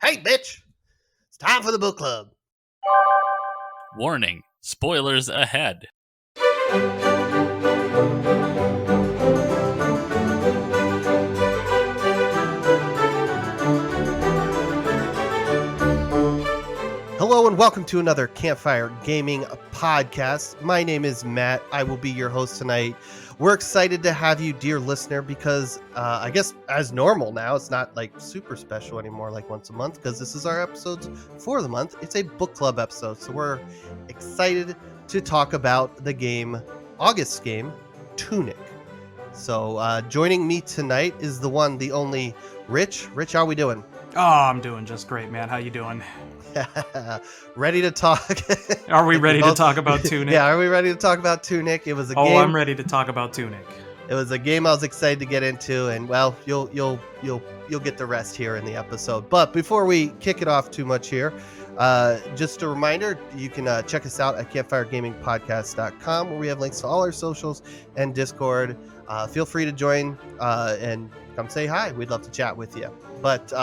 Hey, bitch! It's time for the book club. Warning, spoilers ahead. Hello and welcome to another Campfire Gaming podcast. My name is Matt. I will be your host tonight. We're excited to have you, dear listener, because I guess as normal now, it's not like super special anymore, like once a month, because this is our episodes for the month. It's a book club episode, so we're excited to talk about the game, August's game, Tunic. So joining me tonight is the one, the only Rich. Rich, how are we doing? Oh, I'm doing just great, man. How you doing? Ready to talk. Are we ready to talk about Tunic? Yeah, are we ready to talk about Tunic? It was a game. Oh, I'm ready to talk about Tunic. It was a game I was excited to get into, and well, you'll get the rest here in the episode. But before we kick it off too much here, just a reminder, you can check us out at campfiregamingpodcast.com, where we have links to all our socials and Discord. Feel free to join and come say hi. We'd love to chat with you. But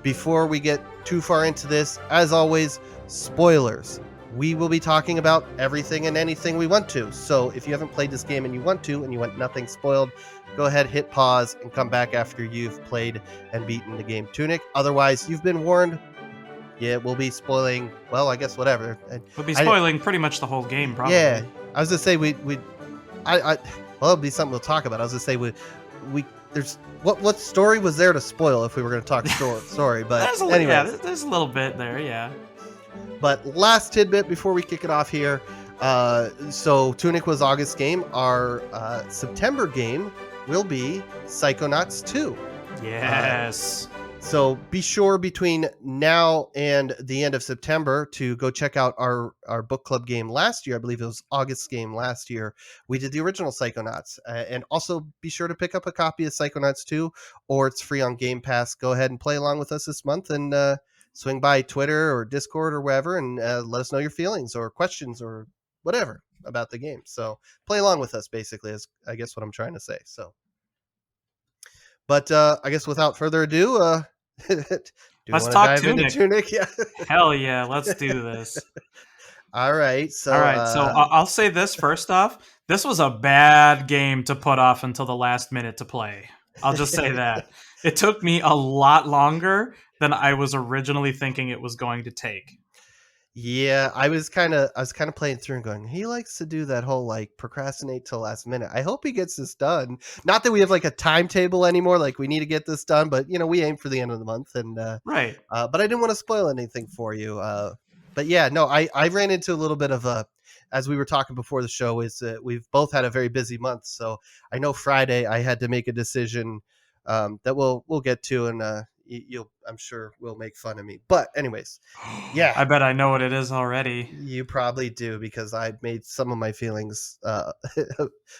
before we get too far into this, as always, spoilers. We will be talking about everything and anything we want to. So if you haven't played this game and you want to, and you want nothing spoiled, go ahead, hit pause, and come back after you've played and beaten the game Tunic. Otherwise, you've been warned. Yeah, we'll be spoiling, well, I guess whatever. We'll be spoiling pretty much the whole game, probably. Yeah, I was going to say, well, it'll be something we'll talk about. I was going to say, there's what story was there to spoil if we were going to talk story, but anyway, there's a little bit there, yeah. But last tidbit before we kick it off here, so Tunic was August's game. Our September game will be Psychonauts 2. Yes. So be sure between now and the end of September to go check out our book club game last year. I believe it was August's game last year. We did the original Psychonauts. And also be sure to pick up a copy of Psychonauts 2, or it's free on Game Pass. Go ahead and play along with us this month, and swing by Twitter or Discord or wherever, and let us know your feelings or questions or whatever about the game. So play along with us, basically, is I guess what I'm trying to say. So, but I guess without further ado, let's talk Tunic. Yeah. Hell yeah, let's do this. All right. So I'll say this first off. This was a bad game to put off until the last minute to play. I'll just say that. It took me a lot longer than I was originally thinking it was going to take. Yeah, I was kind of playing through and going, he likes to do that whole like procrastinate till last minute. I hope he gets this done. Not that we have like a timetable anymore, like we need to get this done, but we aim for the end of the month, and right. But I didn't want to spoil anything for you. But yeah, no, I ran into a little bit of a, as we were talking before the show, is that we've both had a very busy month. So I know Friday I had to make a decision that we'll get to, and I'm sure will make fun of me. But anyways, yeah. I bet I know what it is already. You probably do, because I made some of my feelings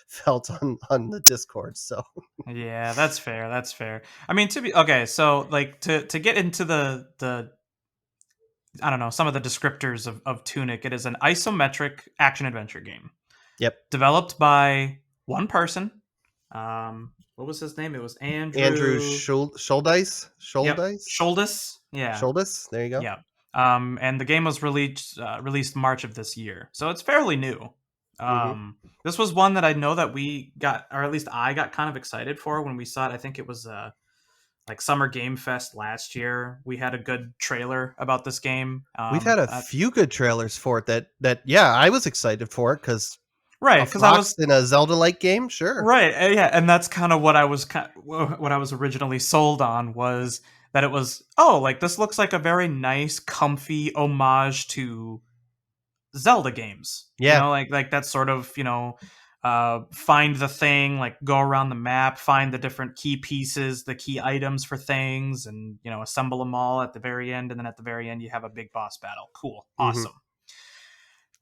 felt on the Discord. So yeah, that's fair. That's fair. I mean, okay, so like to get into the I don't know, some of the descriptors of Tunic, it is an isometric action adventure game. Yep. Developed by one person. What was his name? It was Andrew Scholdice. Yep. Scholdice. Yeah. Scholdice. There you go. Yeah. And the game was released March of this year, so it's fairly new. This was one that I know that we got, or at least I got kind of excited for when we saw it. I think it was like Summer Game Fest last year. We had a good trailer about this game. We've had a few good trailers for it that yeah, I was excited for it because. Right, because I was in a Zelda-like game, sure. Right, yeah, and that's kind of what I was originally sold on, was that it was, like this looks like a very nice, comfy homage to Zelda games. Yeah, like that sort of find the thing, like go around the map, find the different key pieces, the key items for things, and assemble them all at the very end, and then at the very end you have a big boss battle. Cool, awesome.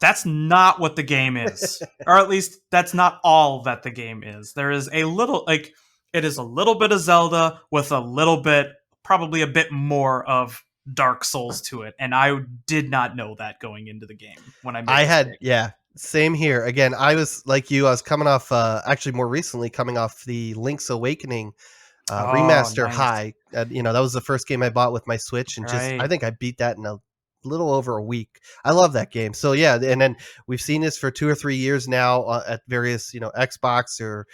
That's not what the game is. Or at least that's not all that the game is. There is a little, it is a little bit of Zelda with a little bit, probably a bit more of Dark Souls to it. And I did not know that going into the game when yeah, same here. Again, I was like you, I was coming off, actually more recently coming off the Link's Awakening Oh, Remaster nice. High. That was the first game I bought with my Switch, and I Right. think I beat that in a little over a week. I love that game. So yeah, and then we've seen this for 2 or 3 years now at various Xbox or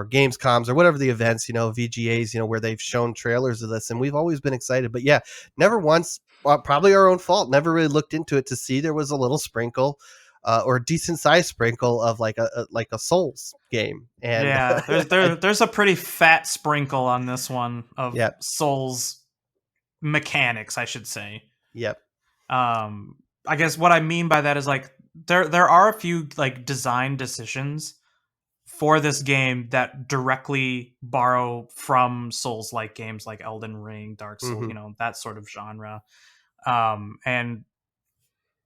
Gamescoms or whatever the events, VGAs, where they've shown trailers of this, and we've always been excited. But yeah, never once, probably our own fault, never really looked into it to see there was a little sprinkle. Or a decent sized sprinkle of like a Souls game, and Yeah, I, there's a pretty fat sprinkle on this one of yeah, Souls mechanics, I should say. yep, Um, I guess what I mean by that is like there are a few like design decisions for this game that directly borrow from Souls like games like Elden Ring, Dark Souls, hmm that sort of genre. And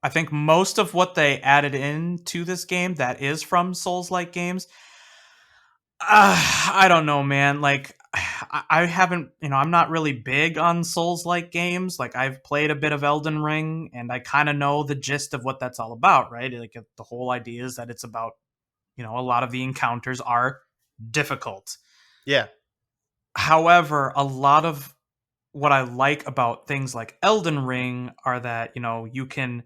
I think most of what they added into this game that is from Souls like games, I don't know, man. Like, I haven't, I'm not really big on Souls like games. Like, I've played a bit of Elden Ring and I kind of know the gist of what that's all about, right? Like, the whole idea is that it's about, a lot of the encounters are difficult. yeah, However, a lot of what I like about things like Elden Ring are that, you can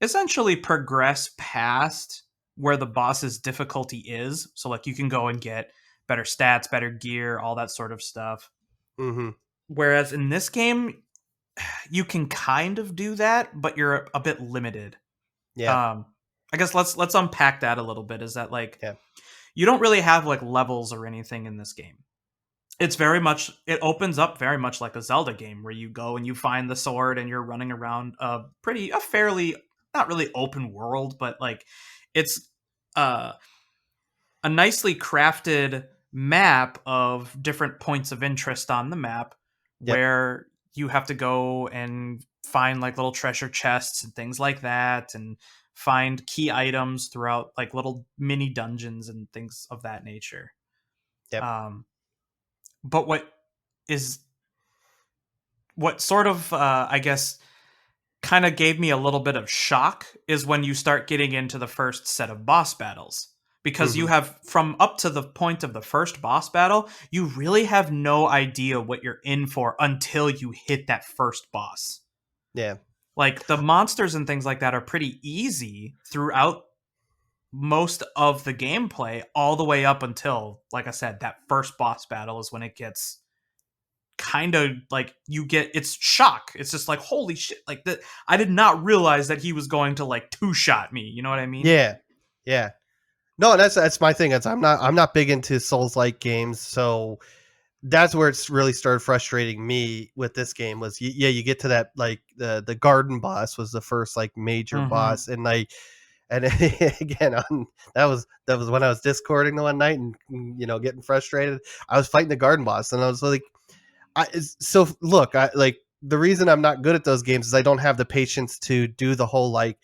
essentially progress past where the boss's difficulty is. So, like, you can go and get better stats, better gear, all that sort of stuff. hmm Whereas in this game, you can kind of do that, but you're a bit limited. yeah, Um, I guess let's unpack that a little bit. Is that like yeah, you don't really have like levels or anything in this game. It opens up very much like a Zelda game where you go and you find the sword and you're running around a fairly not really open world, but like it's uh, a nicely crafted map of different points of interest on the map yep, where you have to go and find like little treasure chests and things like that and find key items throughout like little mini dungeons and things of that nature. yep, Um, but is what sort of I guess kind of gave me a little bit of shock is when you start getting into the first set of boss battles, because you hmm have from up to the point of the first boss battle you really have no idea what you're in for until you hit that first boss. yeah, Like the monsters and things like that are pretty easy throughout most of the gameplay all the way up until, like I said, that first boss battle is when it gets kind of like you get it's shock. It's just like holy shit, like that I did not realize that he was going to like two shot me, you know what I mean? yeah, yeah. No, that's my thing. I'm not big into Souls like games, so that's where it's really started frustrating me with this game. Was yeah, you get to that like the garden boss was the first like major Mm-hmm. boss, and like and again that was when I was discording the one night and getting frustrated. I was fighting the garden boss, and I was like, so look, I like the reason I'm not good at those games is I don't have the patience to do the whole like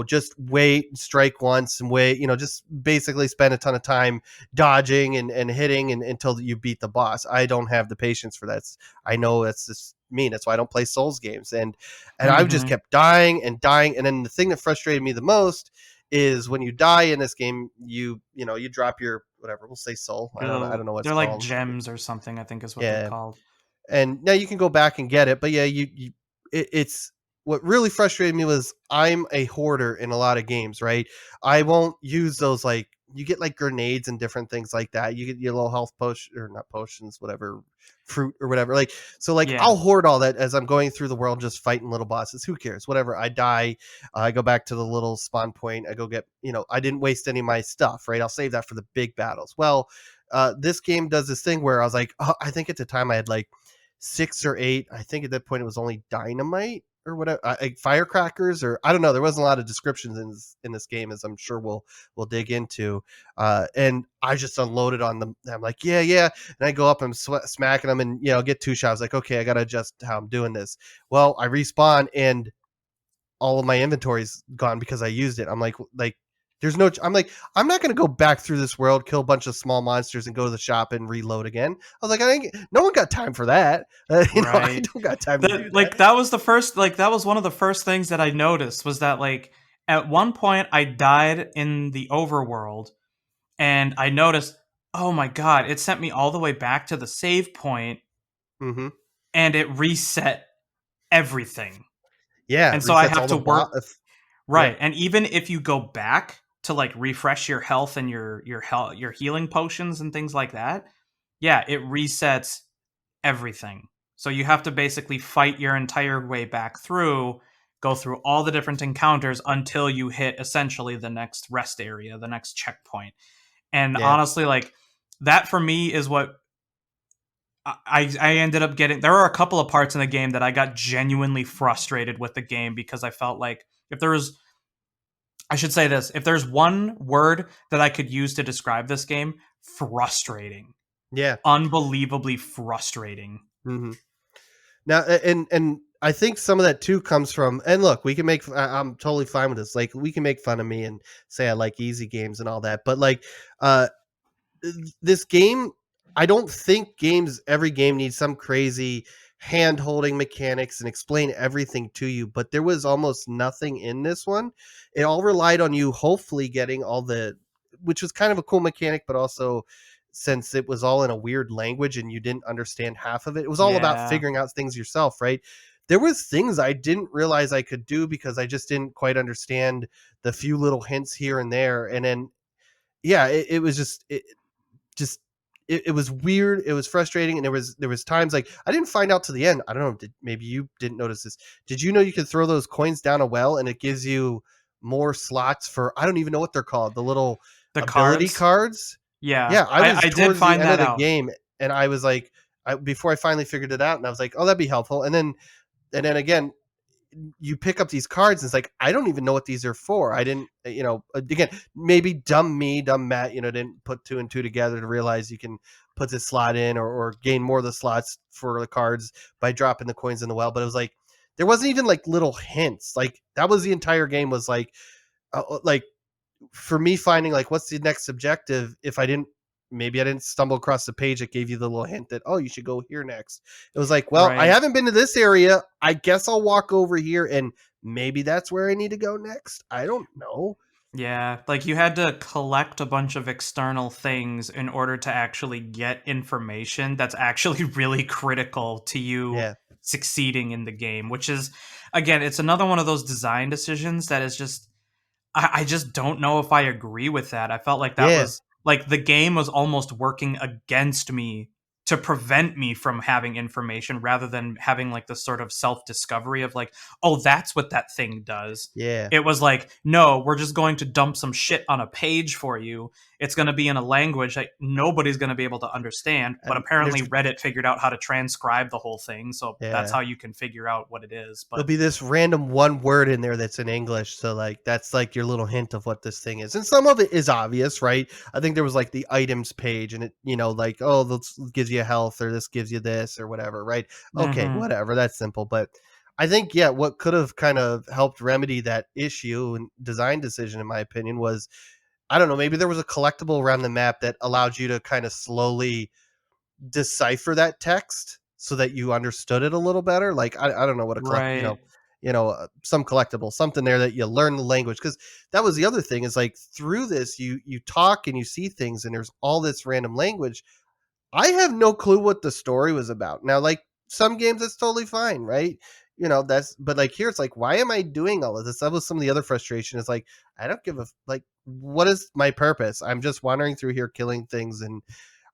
just wait, strike once and wait, just basically spend a ton of time dodging and hitting until you beat the boss. I don't have the patience for that. I know that's just mean. That's why I don't play Souls games. And I've just Mm-hmm. kept dying and dying. And then the thing that frustrated me the most is when you die in this game, you drop your whatever, we'll say soul. I don't know what it's They're like called. gems or something, I think is what they're Yeah, called. and now you can go back and get it, but yeah, it's what really frustrated me was I'm a hoarder in a lot of games, right? I won't use those, like you get like grenades and different things like that. You get your little health potion, or not potions, whatever, fruit or whatever, like so like Yeah. I'll hoard all that as I'm going through the world just fighting little bosses. Who cares? Whatever, I die, I go back to the little spawn point, I go get, I didn't waste any of my stuff, right? I'll save that for the big battles. Well, this game does this thing where I was like, I think at the time I had like 6 or 8. I think at that point it was only dynamite or whatever, like firecrackers, or I don't know. There wasn't a lot of descriptions in this game, as I'm sure we'll dig into. And I just unloaded on them. I'm like, yeah, yeah, and I go up and smacking them, and get two shots. Like, okay, I gotta adjust how I'm doing this. Well, I respawn, and all of my inventory's gone because I used it. I'm like there's no. I'm like, I'm not gonna go back through this world, kill a bunch of small monsters, and go to the shop and reload again. I was like, no one got time for that. I Right. don't got time to do That that. like that was the first like that was one of the first things that I noticed was that like at one point I died in the overworld and I noticed oh my god, it sent me all the way back to the save point Mm-hmm. and it reset everything. Yeah, And it so I resets have all to the work yeah, right. And even if you go back to like refresh your health and your healing potions and things like that, yeah, it resets everything. So you have to basically fight your entire way back through, go through all the different encounters until you hit essentially the next rest area, the next checkpoint. And yeah, honestly, like that for me is what I ended up getting. There are a couple of parts in the game that I got genuinely frustrated with the game because I felt like if there was, I should say this, if there's one word that I could use to describe this game, frustrating. yeah. Unbelievably frustrating. Mm-hmm. Now, and I think some of that too comes from. And look, we can make. I'm totally fine with this. Like, we can make fun of me and say I like easy games and all that. But like, uh, this game, I don't think every game needs some crazy hand holding mechanics and explain everything to you, but there was almost nothing in this one. It all relied on you hopefully getting all the, which was kind of a cool mechanic, but also since it was all in a weird language and you didn't understand half of it, it was all about Yeah. figuring out things yourself, right? There was things I didn't realize I could do because I just didn't quite understand the few little hints here and there. And then yeah, it was just it was weird, it was frustrating, and there was times like I didn't find out to the end. I don't know, maybe you didn't notice this. Did you know you can throw those coins down a well and it gives you more slots for, I don't even know what they're called, the little The ability cards. cards? Yeah. Yeah, I was I did towards the find end of that the out. game and I was like, before I finally figured it out, and I was like, oh, that'd be helpful. And then again, you pick up these cards and it's like I don't even know what these are for. I didn't, again, maybe dumb me, dumb Matt, didn't put two and two together to realize you can put this slot in or gain more of the slots for the cards by dropping the coins in the well. But it was like there wasn't even like little hints. Like that was the entire game was like for me finding like what's the next objective if I didn't stumble across the page that gave you the little hint that, oh, you should go here next. It was like, well, I Right. haven't been to this area, I guess I'll walk over here and maybe that's where I need to go next. I don't know. Yeah, like you had to collect a bunch of external things in order to actually get information that's actually really critical to you Yeah, succeeding in the game, which is, again, it's another one of those design decisions that is just, I just don't know if I agree with that. I felt like that yeah, was like the game was almost working against me to prevent me from having information rather than having like this sort of self discovery of like, oh, that's what that thing does. yeah. It was like, no, we're just going to dump some shit on a page for you. It's going to be in a language that nobody's going to be able to understand. But And there's apparently, Reddit figured out how to transcribe the whole thing. So that's yeah. how you can figure out what it is. There'll But be this random one word in there that's in English. So like that's like your little hint of what this thing is. And some of it is obvious, right? I think there was like the items page and it, like, oh, this gives you health or this gives you this or whatever, right? Okay, mhm, whatever. That's simple. But I think, yeah, what could have kind of helped remedy that issue and design decision, in my opinion, was I don't know, maybe there was a collectible around the map that allowed you to kind of slowly decipher that text so that you understood it a little better. Like I don't know what a right. some collectible, something there that you learn the language, because that was the other thing is like through this you talk and you see things and there's all this random language. I have no clue what the story was about. Now, like some games, that's totally fine, right? That's but like here, it's like, why am I doing all of this? That was some of the other frustration. Is like, I don't give a like, what is my purpose? I'm just wandering through here, killing things, and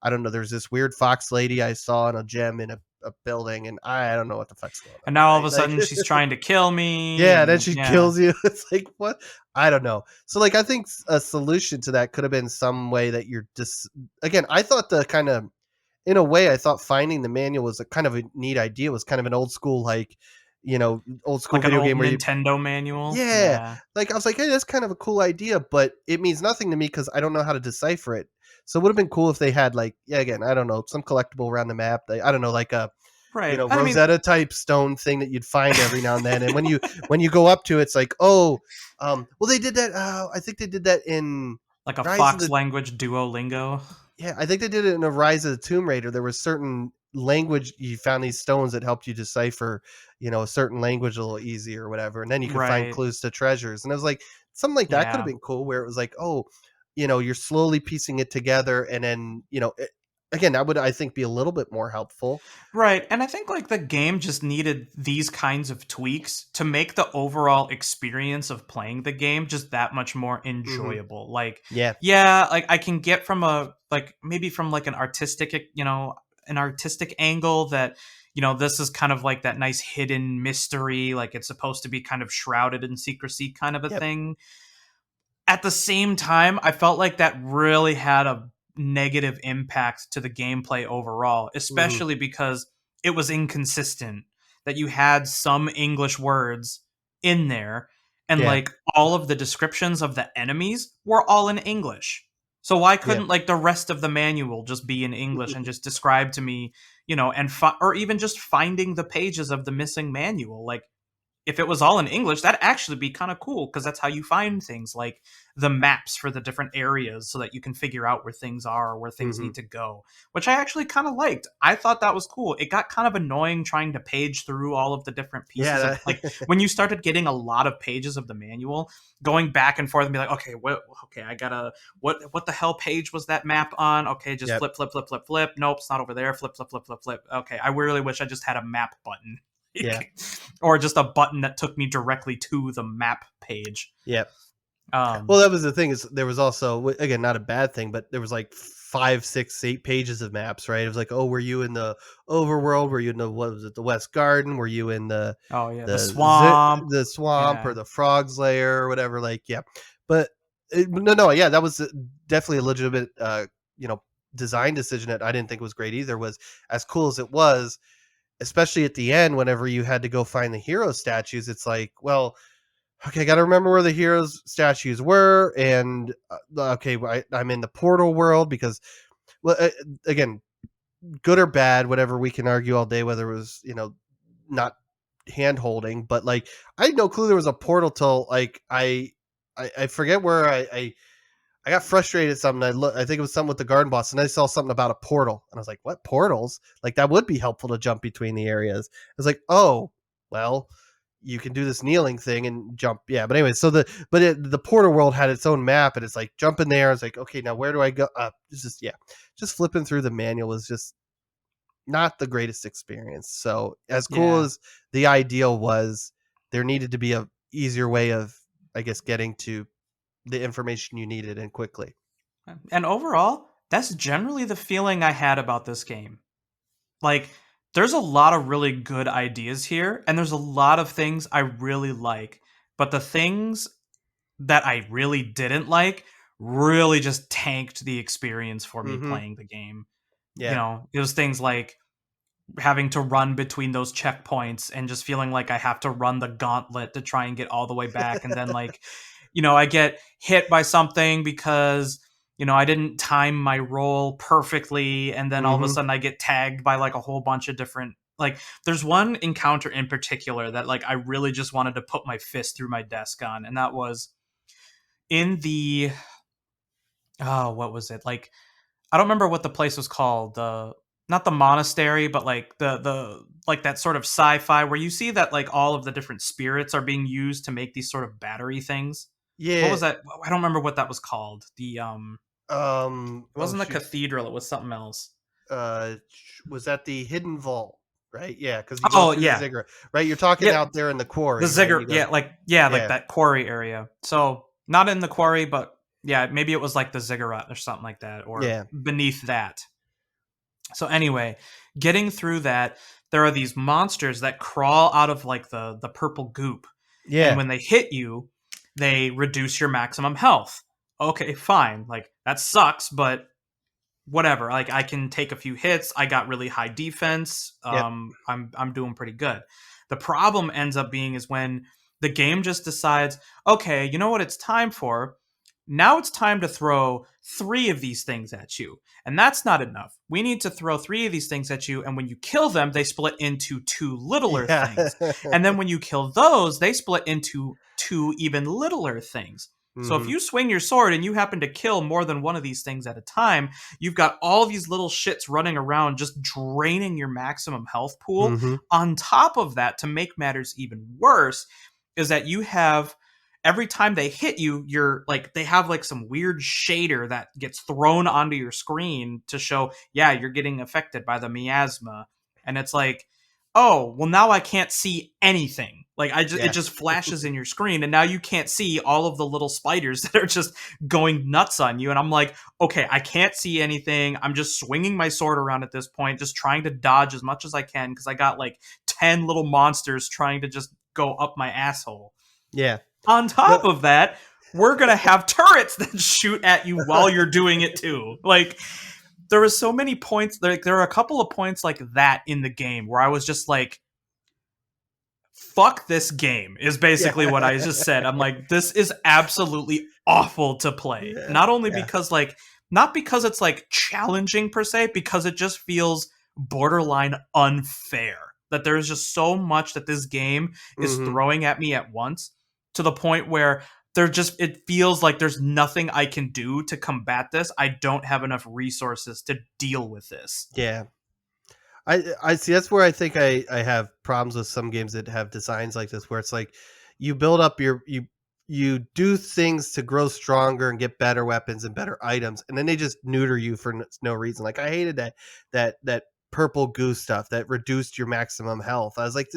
I don't know. There's this weird fox lady I saw in a gem in a building, and I don't know what the fuck's going And on, now all of right? a Like, sudden she's trying to kill me, yeah, then and she yeah, kills you. It's like what? I don't know. So like, I think a solution to that could have been some way that you're just again. I thought the kind of in a way, I thought finding the manual was a kind of a neat idea. It was kind of an old school, like, old school like an video old game where you, Nintendo manual. yeah, Yeah, like I was like, hey, that's kind of a cool idea, but it means nothing to me because I don't know how to decipher it. So it would have been cool if they had like, yeah, again, I don't know, some collectible around the map. I don't know, like a, right. I mean, Rosetta type stone thing that you'd find every now and then. And when you go up to it, it's like, oh, well, they did that. I think they did that in like a Rise of Fox the language Duolingo. Yeah, I think they did it in a Rise of the Tomb Raider. There was certain language you found these stones that helped you decipher, a certain language a little easier or whatever, and then you could find Right. clues to treasures. And I was like, something like that could have Yeah. been cool, where it was like, oh, you're slowly piecing it together, and then again, that would, I think, be a little bit more helpful. Right. And I think like the game just needed these kinds of tweaks to make the overall experience of playing the game just that much more Hmm. enjoyable. Like, Yeah. yeah, like I can get from a like maybe from like an artistic angle that this is kind of like that nice hidden mystery, like it's supposed to be kind of shrouded in secrecy kind of a Yep. thing. At the same time, I felt like that really had a negative impact to the gameplay overall, Hmm. especially because it was inconsistent. That you had some English words in there, and Yeah. like all of the descriptions of the enemies were all in English. So why Yeah. couldn't like the rest of the manual just be in English and just describe to me, or even just finding the pages of the missing manual? Like if it was all in English, that'd actually be kind of cool because that's how you find things like the maps for the different areas so that you can figure out where things are or where things Hmm. need to go, which I actually kind of liked. I thought that was cool. It got kind of annoying trying to page through all of the different pieces of Yeah. like when you started getting a lot of pages of the manual, going back and forth and be like, okay, okay, I gotta, what the hell page was that map on? Okay, just Yep. flip, flip, flip, flip, flip. Nope, it's not over there. Flip, flip, flip, flip, flip. Okay, I really wish I just had a map button. Yeah. Or just a button that took me directly to the map page. Yep. Um, Well, that was the thing, is there was also, again, not a bad thing, but there was like 5, 6, 8 pages of maps, right? It was like, oh, were you in the overworld? Were you in the, what was it, the West Garden? Were you in oh yeah, the the swamp. the swamp, or Yeah, the Frog's Lair, or whatever? Like, yeah, but no, yeah, that was definitely a legitimate, design decision that I didn't think was great either. Was as cool as it was, especially at the end, whenever you had to go find the hero statues. It's like, well, okay, I got to remember where the heroes statues were, and okay, I'm in the portal world because, well, again, good or bad, whatever, we can argue all day whether it was, not hand holding, but like, I had no clue there was a portal till like I forget where I got frustrated at something. I think it was something with the garden boss, and I saw something about a portal, and I was like, "What portals? Like, that would be helpful to jump between the areas." I was like, "Oh, well, you can do this kneeling thing and jump." Yeah, but anyway, so the portal world had its own map, and it's like, jump in there. I was like, "Okay, now where do I go?" It's just, yeah, just flipping through the manual was just not the greatest experience. So as cool yeah. as the ideal was, there needed to be a easier way of, I guess, getting to the information you needed, and quickly. And overall, that's generally the feeling I had about this game. Like, there's a lot of really good ideas here, and there's a lot of things I really like. But the things that I really didn't like really just tanked the experience for me Mm-hmm. playing the game. Yeah. It was things like having to run between those checkpoints and just feeling like I have to run the gauntlet to try and get all the way back. And then, like, I get hit by something because, I didn't time my roll perfectly. And then all of a Mm-hmm. sudden I get tagged by like a whole bunch of different. Like, there's one encounter in particular that, like, I really just wanted to put my fist through my desk on. And that was in the. Oh, what was it? Like, I don't remember what the place was called. The Not the monastery, but like the like that sort of sci-fi where you see that like all of the different spirits are being used to make these sort of battery things. What Yeah. was that? I don't remember what that was called. It Oh wasn't the shoot. cathedral, it was something else. Was that the hidden vault? Right. Yeah, because you go Oh, through the yeah. ziggurat. Right. You're talking Yeah, out there in the the quarry, right? Ziggurat, You go. like Yeah. that quarry area. So, not in the quarry, but yeah, maybe it was like the ziggurat or something like that or Yeah. beneath that. So anyway, getting through that, there are these monsters that crawl out of like the purple goop, and Yeah. when they hit you, they reduce your maximum health. Okay, fine. Like that sucks, but whatever. Like I can take a few hits. I got really high defense. Yep. I'm doing pretty good. The problem ends up being is when the game just decides, okay, you know what it's time for? Now it's time to throw 3 of these things at you. And that's not enough. We need to throw 3 of these things at you, and when you kill them, they split into 2 littler Yeah. things. And then when you kill those, they split into 2 even littler things. So if Mm-hmm. you swing your sword and you happen to kill more than one of these things at a time, you've got all these little shits running around just draining your maximum health pool. Mm-hmm. On top of that, to make matters even worse, is that you have every time they hit you, you're like, they have like some weird shader that gets thrown onto your screen to show, yeah, you're getting affected by the miasma. And it's like, oh, well, now I can't see anything. Like, it Yeah. just flashes in your screen, and now you can't see all of the little spiders that are just going nuts on you. And I'm like, okay, I can't see anything. I'm just swinging my sword around at this point, just trying to dodge as much as I can, because I got like 10 little monsters trying to just go up my asshole. Yeah. On top No. of that, we're gonna have turrets that shoot at you while you're doing it too. Like, there were so many points. Like, there are a couple of points like that in the game where I was just like, "Fuck this game," is basically what I just said. I'm like, this is absolutely awful to play. Yeah. Not only Yeah. because like, not because it's like challenging per se, because it just feels borderline unfair. That there's just so much that this game is Mhm. throwing at me at once, to the point where it feels like there's nothing I can do to combat this. I don't have enough resources to deal with this. Yeah. I see. That's where I think I have problems with some games that have designs like this, where it's like you build up you do things to grow stronger and get better weapons and better items, and then they just neuter you for no reason. Like, I hated that purple goo stuff that reduced your maximum health. I was like,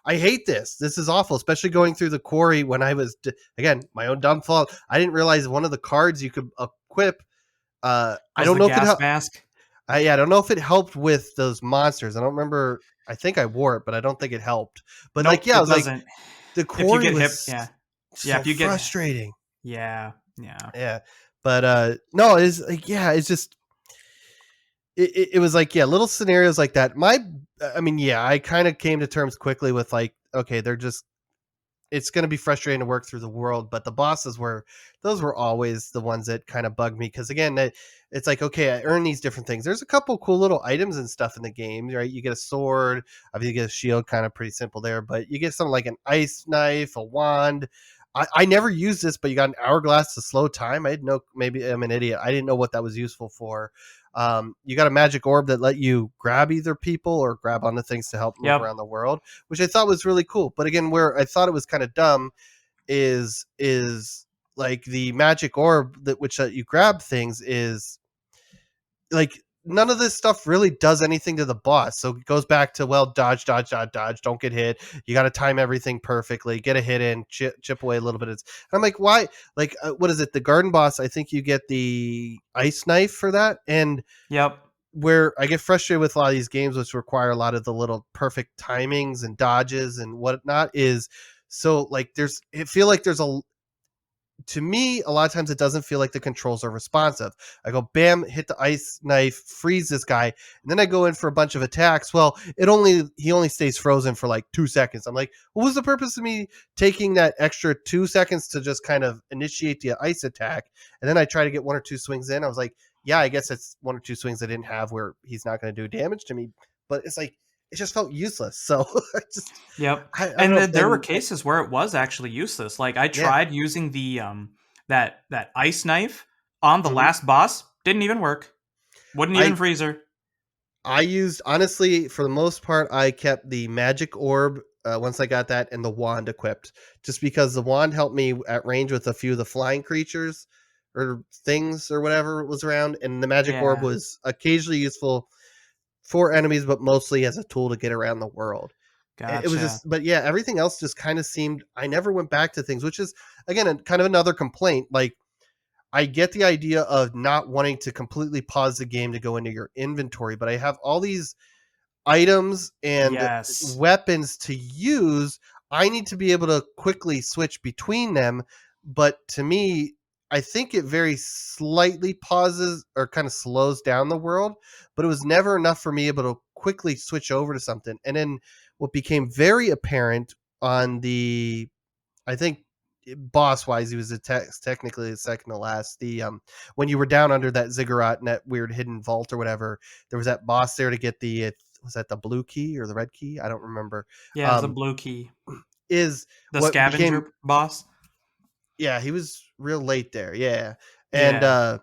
I hate this. This is awful, especially going through the quarry when I was again, my own dumb fault. I didn't realize one of the cards you could equip. I Was don't the know if it gas helped. mask? Yeah, I don't know if it helped with those monsters. I don't remember. I think I wore it, but I don't think it helped. But like, Nope, yeah, I it was like, doesn't. the If you quarry get hit, was yeah, yeah. so If you get, frustrating. yeah, yeah. Yeah, but no, it's like, yeah, it's just it was like, yeah, little scenarios like that. I mean, yeah, I kind of came to terms quickly with like, okay, they're just it's going to be frustrating to work through the world, but the bosses were always the ones that kind of bugged me, because again, it's like, okay, I earn these different things. There's a couple cool little items and stuff in the game, right? You get a sword, obviously you get a shield, kind of pretty simple there, but you get something like an ice knife, a wand. I never used this, but you got an hourglass to slow time. I didn't know, maybe I'm an idiot, I didn't know what that was useful for. You got a magic orb that let you grab either people or grab onto things to help move Yep. around the world, which I thought was really cool. But again, where I thought it was kind of dumb is like the magic orb that which you grab things is like, none of this stuff really does anything to the boss. So it goes back to, well, dodge, dodge, dodge, dodge, don't get hit. You got to time everything perfectly, get a hit in, chip away a little bit. And I'm like, why? Like, what is it? The garden boss, I think you get the ice knife for that. And Yep. where I get frustrated with a lot of these games, which require a lot of the little perfect timings and dodges and whatnot, is so like it feel like there's to me, a lot of times it doesn't feel like the controls are responsive. I go, bam, hit the ice knife, freeze this guy, and then I go in for a bunch of attacks. Well, he only stays frozen for like 2 seconds. I'm like, what was the purpose of me taking that extra 2 seconds to just kind of initiate the ice attack? And then I try to get one or two swings in. I was like, yeah, I guess it's one or two swings I didn't have where he's not going to do damage to me. But it's like, it just felt useless. So Yep. I don't And know. there were cases where it was actually useless. Like, I Yeah. tried using the that ice knife on the Mhm. last boss, didn't even work. Wouldn't even I freeze her. I used, honestly, for the most part, I kept the magic orb once I got that, and the wand equipped, just because the wand helped me at range with a few of the flying creatures or things or whatever was around, and the magic orb Yeah. was occasionally useful for enemies, but mostly as a tool to get around the world. It was Gotcha. just, but yeah, everything else just kind of seemed. I never went back to things, which is again kind of another complaint. Like, I get the idea of not wanting to completely pause the game to go into your inventory, but I have all these items and Yes. weapons to use. I need to be able to quickly switch between them. But to me, I think it very slightly pauses or kind of slows down the world, but it was never enough for me able to quickly switch over to something. And then what became very apparent on the, I think, boss wise, he was technically the second to last. The when you were down under that ziggurat in that weird hidden vault or whatever, there was that boss there to get the was that the blue key or the red key? I don't remember. Yeah, it was a Um, blue key. is The what became, scavenger boss. yeah, he was real late there, yeah, and Yeah.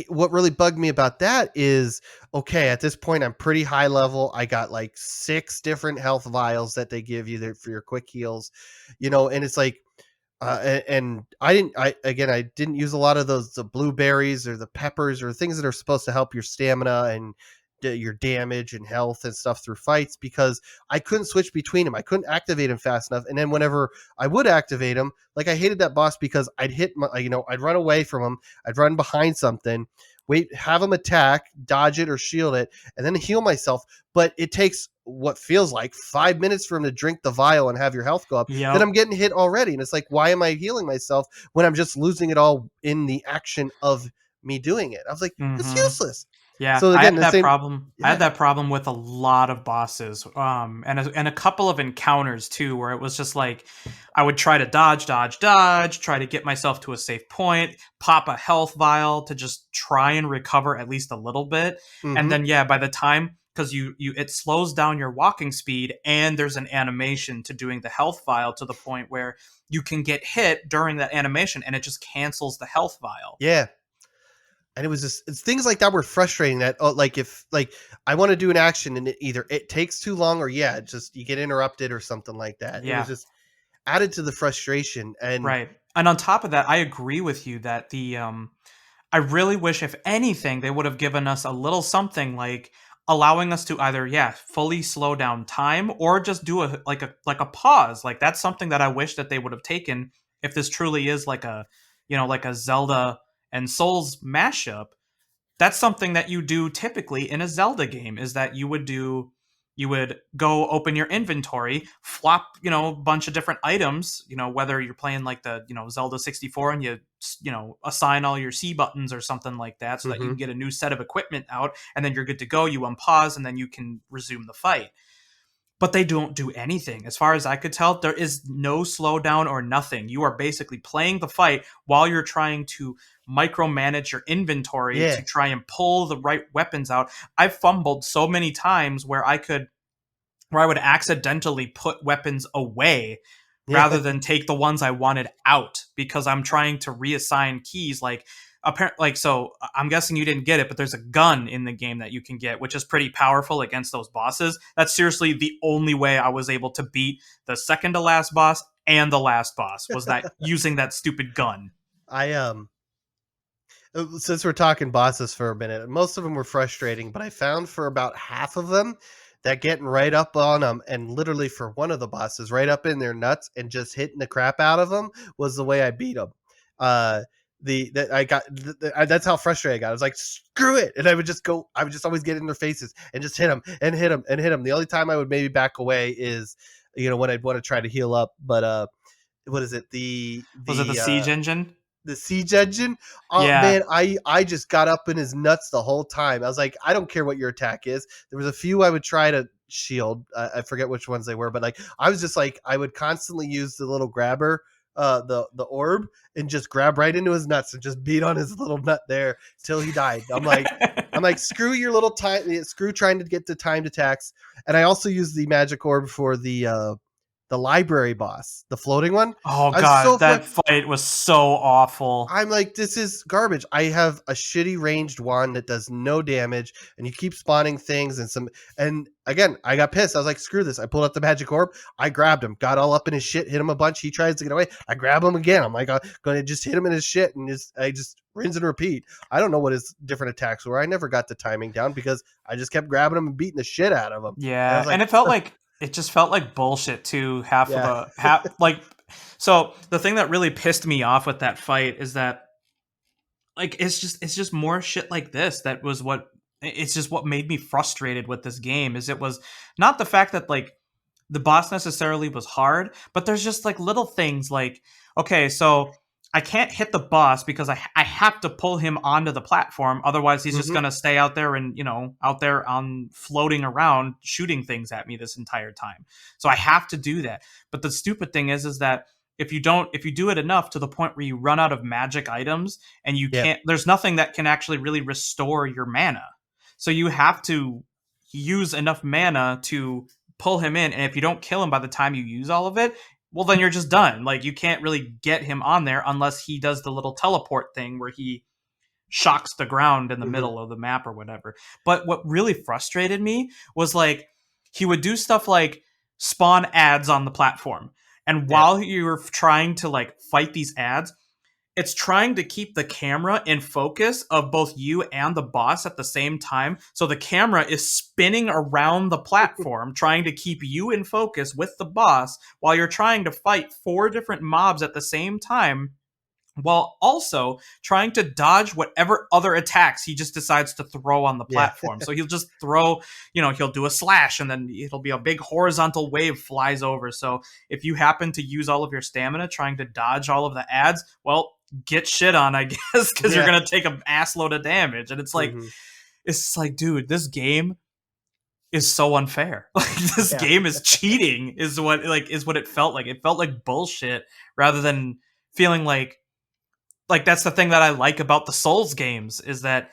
what really bugged me about that is, okay, at this point I'm pretty high level. I got like 6 different health vials that they give you there for your quick heals, and it's like, and I didn't use a lot of the blueberries or the peppers or things that are supposed to help your stamina and your damage and health and stuff through fights, because I couldn't switch between them. I couldn't activate them fast enough. And then whenever I would activate them, like, I hated that boss because I'd hit my, I'd run away from him. I'd run behind something, wait, have him attack, dodge it or shield it, and then heal myself. But it takes what feels like 5 minutes for him to drink the vial and have your health go up. Then Yep. I'm getting hit already. And it's like, why am I healing myself when I'm just losing it all in the action of me doing it? I was like, it's Mm-hmm. useless. Yeah, So I again, had the that same. problem. I had Yeah. that problem with a lot of bosses, and a couple of encounters too, where it was just like I would try to dodge, dodge, dodge, try to get myself to a safe point, pop a health vial to just try and recover at least a little bit, and Mm-hmm. then yeah, by the time because you it slows down your walking speed, and there's an animation to doing the health vial to the point where you can get hit during that animation, and it just cancels the health vial. Yeah. And it was just, it's things like that were frustrating, that, oh, like, if like I want to do an action and either it takes too long, or yeah, just you get interrupted or something like that. It was Yeah. just added to the frustration. And Right. And on top of that, I agree with you that I really wish, if anything, they would have given us a little something like allowing us to either, yeah, fully slow down time or just do a pause. Like that's something that I wish that they would have taken if this truly is like a, like a Zelda and Souls mashup. That's something that you do typically in a Zelda game, is that you would go open your inventory, flop, a bunch of different items, whether you're playing like the, Zelda 64 and you assign all your C buttons or something like that so that you mm-hmm. can get a new set of equipment out and then you're good to go. You unpause and then you can resume the fight, but they don't do anything. As far as I could tell, there is no slowdown or nothing. You are basically playing the fight while you're trying to micromanage your inventory Yeah. to try and pull the right weapons out. I've fumbled so many times where I would accidentally put weapons away Yeah. rather than take the ones I wanted out because I'm trying to reassign keys. Like apparently, like, so I'm guessing you didn't get it, but there's a gun in the game that you can get, which is pretty powerful against those bosses. That's seriously the only way I was able to beat the second to last boss and the last boss, was that using that stupid gun. I Since we're talking bosses for a minute, most of them were frustrating, but I found for about half of them that getting right up on them, and literally for one of the bosses, right up in their nuts and just hitting the crap out of them, was the way I beat them. Uh, that I got, that's how frustrated I got. I was like, screw it, and I would just always get in their faces and just hit them and hit them and hit them. The only time I would maybe back away is, when I'd want to try to heal up, but what is it? Was it the siege engine? The siege engine. Oh Yeah. man, I just got up in his nuts the whole time. I was like, I don't care what your attack is. There was a few I would try to shield. I forget which ones they were, but like I was just like, I would constantly use the little grabber, the orb, and just grab right into his nuts and just beat on his little nut there till he died. I'm like, screw your little time, screw trying to get the timed attacks. And I also use the magic orb for the library boss, the floating one. Oh I was so god, that fight was so awful. I'm like, this is garbage. I have a shitty ranged wand that does no damage, and you keep spawning things and again, I got pissed. I was like, screw this. I pulled out the magic orb. I grabbed him, got all up in his shit, hit him a bunch. He tries to get away. I grab him again. I'm like, I'm gonna just hit him in his shit, and I just rinse and repeat. I don't know what his different attacks were. I never got the timing down because I just kept grabbing him and beating the shit out of him. And I Yeah, was and like, it just felt like bullshit too. Half of yeah, the half like so the thing that really pissed me off with that fight is that like it's just more shit like this that was what it's just what made me frustrated with this game. Is it was not the fact that like the boss necessarily was hard, but there's just like little things like, okay, so I can't hit the boss because I have to pull him onto the platform, otherwise he's just mm-hmm. gonna stay out there and out there on floating around shooting things at me this entire time. So I have to do that. But the stupid thing is that if you do it enough to the point where you run out of magic items and you Yeah, can't, there's nothing that can actually really restore your mana. So you have to use enough mana to pull him in, and if you don't kill him by the time you use all of it, well then you're just done. Like you can't really get him on there unless he does the little teleport thing where he shocks the ground in the Mm-hmm. middle of the map or whatever. But what really frustrated me was like he would do stuff like spawn ads on the platform. And Yeah. while you were trying to like fight these ads, it's trying to keep the camera in focus of both you and the boss at the same time. So the camera is spinning around the platform, trying to keep you in focus with the boss while you're trying to fight 4 different mobs at the same time, while also trying to dodge whatever other attacks he just decides to throw on the Yeah. platform. So he'll just throw, he'll do a slash and then it'll be a big horizontal wave flies over. So if you happen to use all of your stamina trying to dodge all of the ads, well, get shit on, I guess, because you're going to take an ass load of damage. And it's like, dude, this game is so unfair. Like this game is cheating is what it felt like. It felt like bullshit rather than feeling like that's the thing that I like about the Souls games is that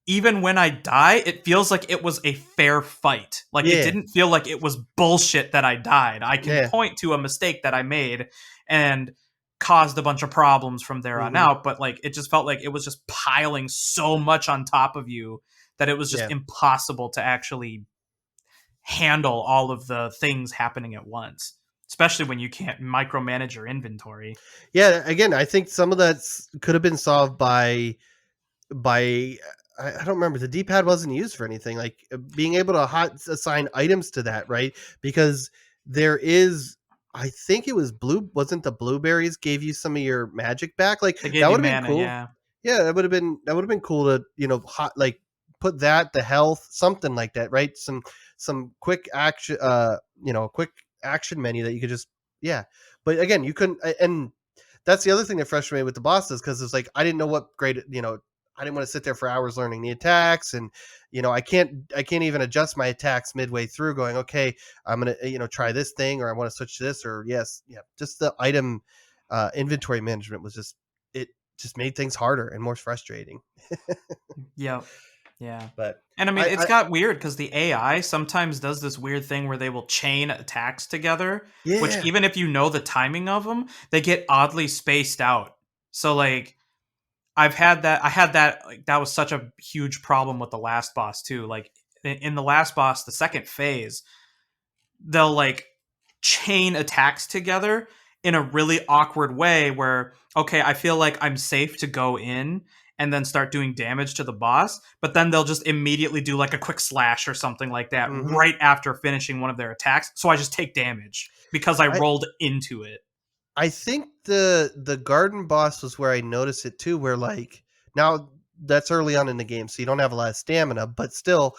even when I die, it feels like it was a fair fight. Like it didn't feel like it was bullshit that I died. I can point to a mistake that I made and caused a bunch of problems from there on out, but like it just felt like it was just piling so much on top of you that it was just impossible to actually handle all of the things happening at once, especially when you can't micromanage your inventory. Yeah, again, I think some of that could have been solved by I don't remember, the D-pad wasn't used for anything, like being able to assign items to that, right? Because there is, I think it was wasn't the blueberries gave you some of your magic back? Like They gave that you would have been mana, cool. Yeah, that would have been cool to, like put that, the health, something like that, right? Some quick action, quick action menu that you could just, But again, you couldn't, and that's the other thing that frustrated me with the bosses, because it's like I didn't know what grade, I didn't want to sit there for hours learning the attacks, and I can't even adjust my attacks midway through going, okay, I'm gonna try this thing, or I want to switch to this, or just the item inventory management was just made things harder and more frustrating. Yeah. But And I mean, it's got weird because the AI sometimes does this weird thing where they will chain attacks together, which even if you know the timing of them, they get oddly spaced out. So like I had that, like, that was such a huge problem with the last boss too. Like in the last boss, the second phase, they'll like chain attacks together in a really awkward way where, okay, I feel like I'm safe to go in and then start doing damage to the boss, but then they'll just immediately do like a quick slash or something like that right after finishing one of their attacks. So I just take damage because I rolled into it. I think the garden boss was where I noticed it too, where like now that's early on in the game, so you don't have a lot of stamina, but still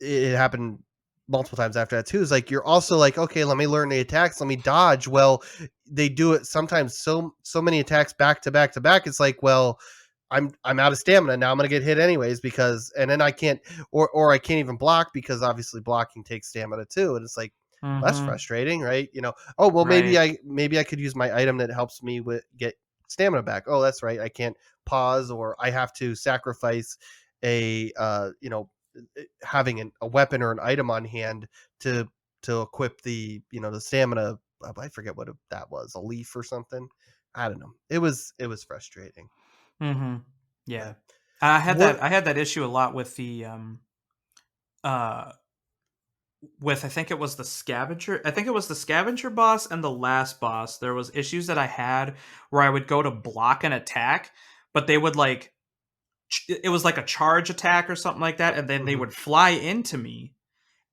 it happened multiple times after that too. Is like you're also like, okay, let me learn the attacks, let me dodge. Well, they do it sometimes so many attacks back to back to back. It's like, well, I'm out of stamina now. I'm gonna get hit anyways because, and then I can't, or I can't even block because obviously blocking takes stamina too. And it's like that's frustrating, right? Oh well, maybe I could use my item that helps me get stamina back. Oh, that's right. I can't pause, or I have to sacrifice a having a weapon or an item on hand to equip the the stamina. I forget what that was, a leaf or something. I don't know. It was frustrating. Yeah, I had that issue a lot with the with I think it was the scavenger boss and the last boss. There was issues that I had where I would go to block an attack, but they would like it was like a charge attack or something like that, and then they would fly into me,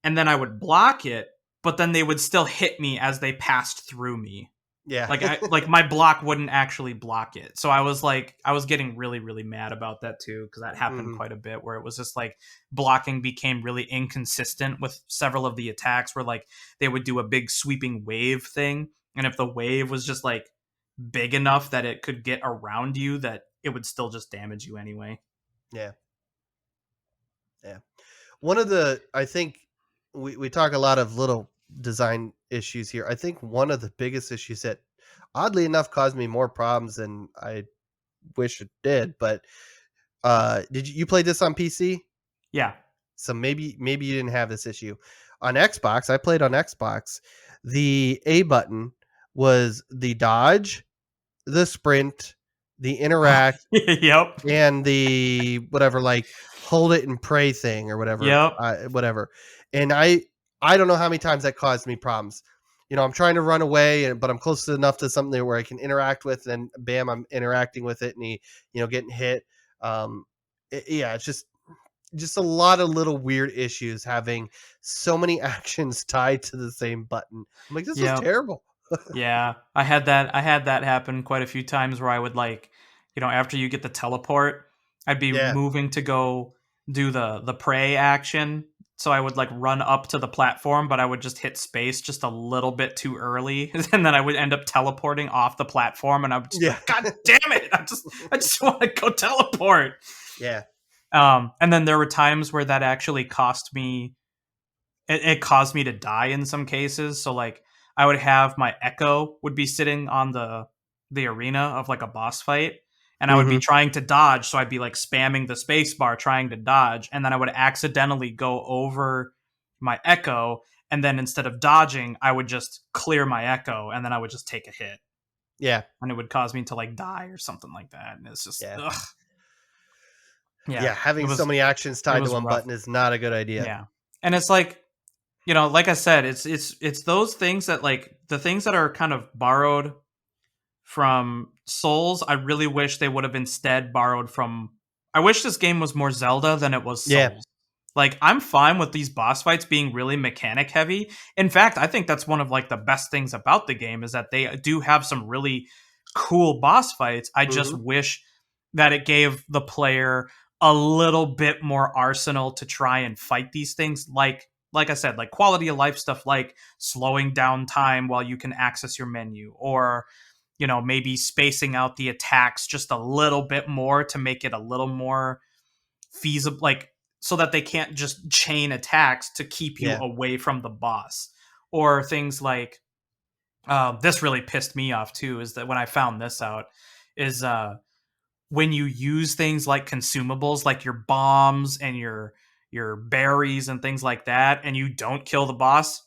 and then I would block it, but then they would still hit me as they passed through me. Yeah. Like my block wouldn't actually block it. So I was getting really, really mad about that too, because that happened quite a bit where it was just like blocking became really inconsistent with several of the attacks where like they would do a big sweeping wave thing. And if the wave was just like big enough that it could get around you, that it would still just damage you anyway. Yeah. One of the, I think we talk a lot of little design issues here. I think one of the biggest issues that oddly enough caused me more problems than I wish it did, but did you play this on PC? Yeah. So maybe you didn't have this issue. On Xbox, I played on Xbox. The A button was the dodge, the sprint, the interact, Yep. and the whatever, like hold it and pray thing or whatever, Yep. whatever. And I don't know how many times that caused me problems. I'm trying to run away, but I'm close enough to something where I can interact with, and bam, I'm interacting with it, and getting hit. Yeah, it's just a lot of little weird issues having so many actions tied to the same button. I'm like, this is Yep. terrible. Yeah, I had that happen quite a few times where I would like, after you get the teleport, I'd be Yeah, moving to go do the prey action. So I would like run up to the platform, but I would just hit space just a little bit too early, and then I would end up teleporting off the platform, and I would just be yeah, like, God damn it! I just want to go teleport. yeah, And then there were times where that actually cost me it caused me to die in some cases. So like I would have my echo would be sitting on the arena of like a boss fight, and I would be hmm trying to dodge, so I'd be like spamming the space bar trying to dodge, and then I would accidentally go over my echo, and then instead of dodging I would just clear my echo, and then I would just take a hit, yeah, and it would cause me to like die or something like that, and it's just yeah, ugh. Yeah, yeah. it Having so was many actions it tied to was one rough. button is not a good idea. Yeah. And it's like, like I said, it's those things that like the things that are kind of borrowed from Souls. I really wish they would have instead borrowed from. I wish this game was more Zelda than it was Yeah. Souls. Like I'm fine with these boss fights being really mechanic heavy. In fact, I think that's one of like the best things about the game is that they do have some really cool boss fights. I just hmm wish that it gave the player a little bit more arsenal to try and fight these things, like I said, like quality of life stuff, like slowing down time while you can access your menu, or maybe spacing out the attacks just a little bit more to make it a little more feasible, like so that they can't just chain attacks to keep you Yeah. away from the boss. Or things like this really pissed me off too, is that when I found this out, is when you use things like consumables like your bombs and your berries and things like that, and you don't kill the boss,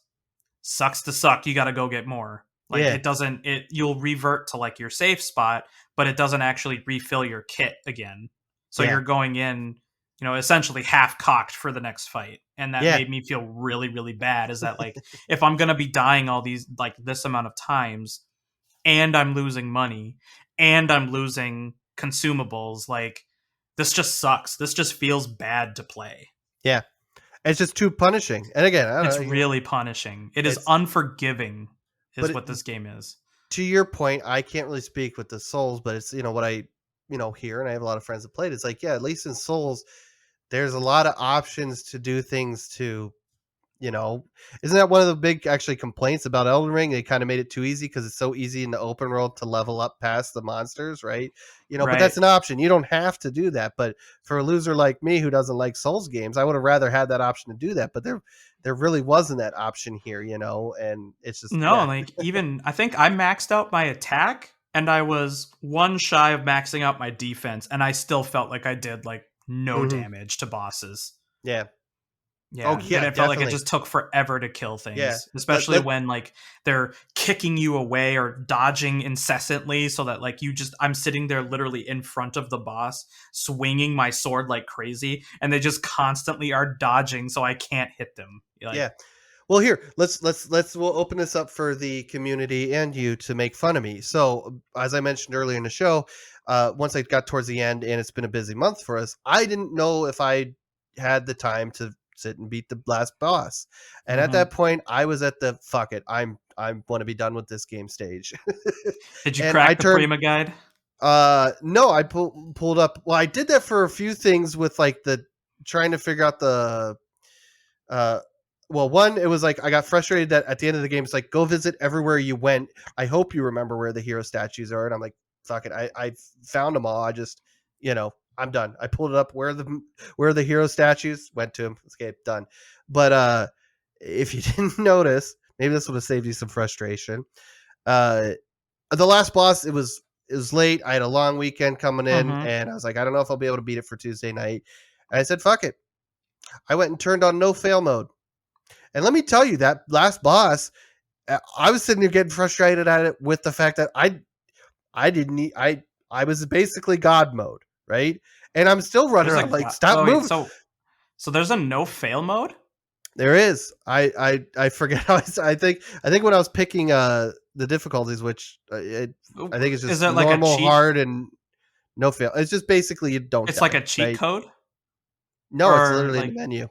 sucks to suck, you got to go get more. Like Yeah. it doesn't it you'll revert to like your safe spot, but it doesn't actually refill your kit again. So Yeah. you're going in, essentially half cocked for the next fight. And that Yeah. made me feel really really bad, is that like if I'm going to be dying all these like this amount of times, and I'm losing money, and I'm losing consumables, like this just sucks. This just feels bad to play. Yeah. It's just too punishing. And again, I don't It's know, really punishing. It is it's unforgiving, but is what this game is. to your point, I can't really speak with the Souls, but it's what I hear, and I have a lot of friends that played. It's like, yeah, at least in Souls, there's a lot of options to do things to you know isn't that one of the big actually complaints about Elden Ring? They kind of made it too easy because it's so easy in the open world to level up past the monsters, right? But Right. that's an option. You don't have to do that. But for a loser like me who doesn't like Souls games, I would have rather had that option to do that. But there really wasn't that option here, and it's just, No, yeah. like even I think I maxed out my attack, and I was one shy of maxing out my defense, and I still felt like I did like no hmm damage to bosses. Yeah. Oh, Yeah, and yeah, it felt like it definitely. just took forever to kill Yeah. things, Let, especially let, when like they're kicking you away or dodging incessantly, so that like I'm sitting there literally in front of the boss, swinging my sword like crazy, and they just constantly are dodging, so I can't hit them. Like, yeah. Well, here, we'll open this up for the community and you to make fun of me. So, as I mentioned earlier in the show, once I got towards the end, and it's been a busy month for us, I didn't know if I had the time to sit and beat the last boss. And at mhm. that point, I was at the fuck it, I want to be done with this game stage. Did you And I crack the turned Prima guide? no, I pulled up. Well, I did that for a few things with like the trying to figure out the uh well, one, it was like I got frustrated that at the end of the game it's like, go visit everywhere you went. I hope you remember where the hero statues are. And I'm like, fuck it, I found them all. I just I'm done. I pulled it up, where the hero statues, went to them. Okay, done. But if you didn't notice, maybe this would have saved you some frustration. uh the last boss, it was late. I had a long weekend coming in, Mhm. and I was like, I don't know if I'll be able to beat it for Tuesday night. And I said, fuck it. I went and turned on no fail mode. And let me tell you, that last boss, I was sitting there getting frustrated at it with the fact that I didn't need, I was basically God mode, right? And I'm still running around like, stop moving. So there's a no fail mode? There is. I forget how I think when I was picking the difficulties, which I think it's just Is it like normal, a cheat? hard, and no fail. It's just basically you don't. It's die, like a cheat right? code? No, it's Or literally in like the menu.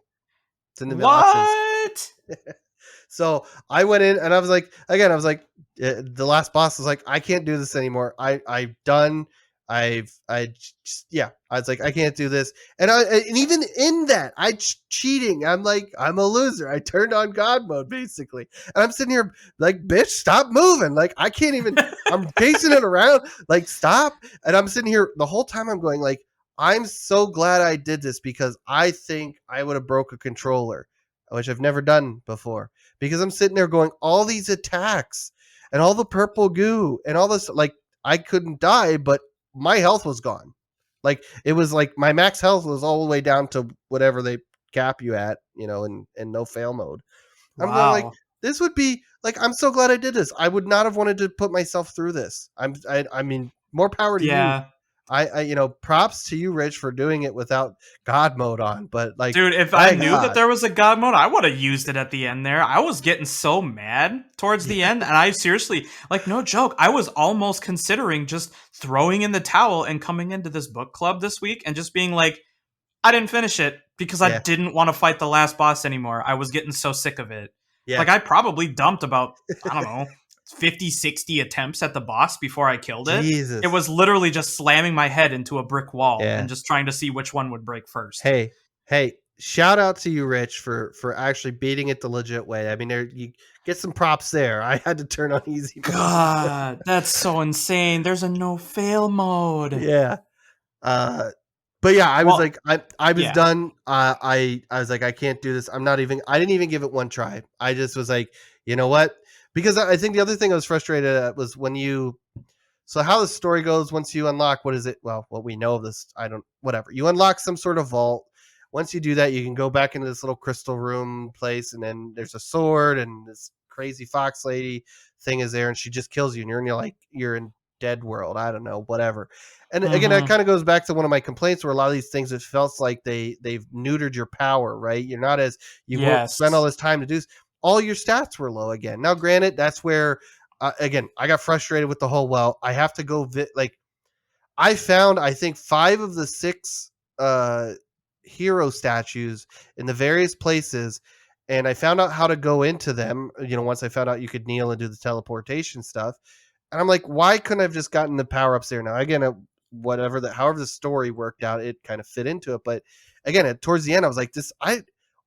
It's in the options. what? So I went in and I was like, the last boss was like, I can't do this anymore. I've done. I was like, I can't do this. And even in that, cheating. I'm like, I'm a loser. I turned on God mode basically. And I'm sitting here like, bitch, stop moving. Like, I can't even, I'm chasing it around. Like, stop. And I'm sitting here the whole time I'm going like, I'm so glad I did this because I think I would have broke a controller, which I've never done before. Because I'm sitting there going, all these attacks and all the purple goo and all this, like, I couldn't die, but my health was gone. Like, it was like my max health was all the way down to whatever they cap you at, in no fail mode. I'm going like, Wow. this would be like, I'm so glad I did this. I would not have wanted to put myself through this. I mean, more power to you. Yeah. Props to you, Rich, for doing it without God mode on. But like, Dude, if I knew that there was a God mode, I would have used it at the end there. I was getting so mad towards the end, and I seriously, like, no joke, I was almost considering just throwing in the towel and coming into this book club this week and just being like, I didn't finish it because I didn't want to fight the last boss anymore. I was getting so sick of it. Yeah. Like, I probably dumped about, I don't know, 50, 60 attempts at the boss before I killed it. Jesus. It was literally just slamming my head into a brick wall and just trying to see which one would break first. Hey, shout out to you, Rich, for actually beating it the legit way. I mean, you get some props there. I had to turn on easy mode. God, that's so insane. There's a no fail mode. Yeah. But yeah, I was like, I was done. I was like, I can't do this. I didn't even give it one try. I just was like, you know what? Because I think the other thing I was frustrated at was so how the story goes once you unlock, what is it? Well, what we know of this, whatever. You unlock some sort of vault. Once you do that, you can go back into this little crystal room place, and then there's a sword, and this crazy fox lady thing is there, and she just kills you, and you're in dead world. I don't know, whatever. And again, that kind of goes back to one of my complaints where a lot of these things, it felt like they've neutered your power, right? You're not won't spend all this time to do this. All your stats were low again. Now, granted, that's where, again, I got frustrated with the whole, I have to go, I found, I think, 5 of the 6 hero statues in the various places, and I found out how to go into them, once I found out you could kneel and do the teleportation stuff. And I'm like, why couldn't I have just gotten the power-ups there? Now, again, however the story worked out, it kind of fit into it. But again, towards the end, I was like,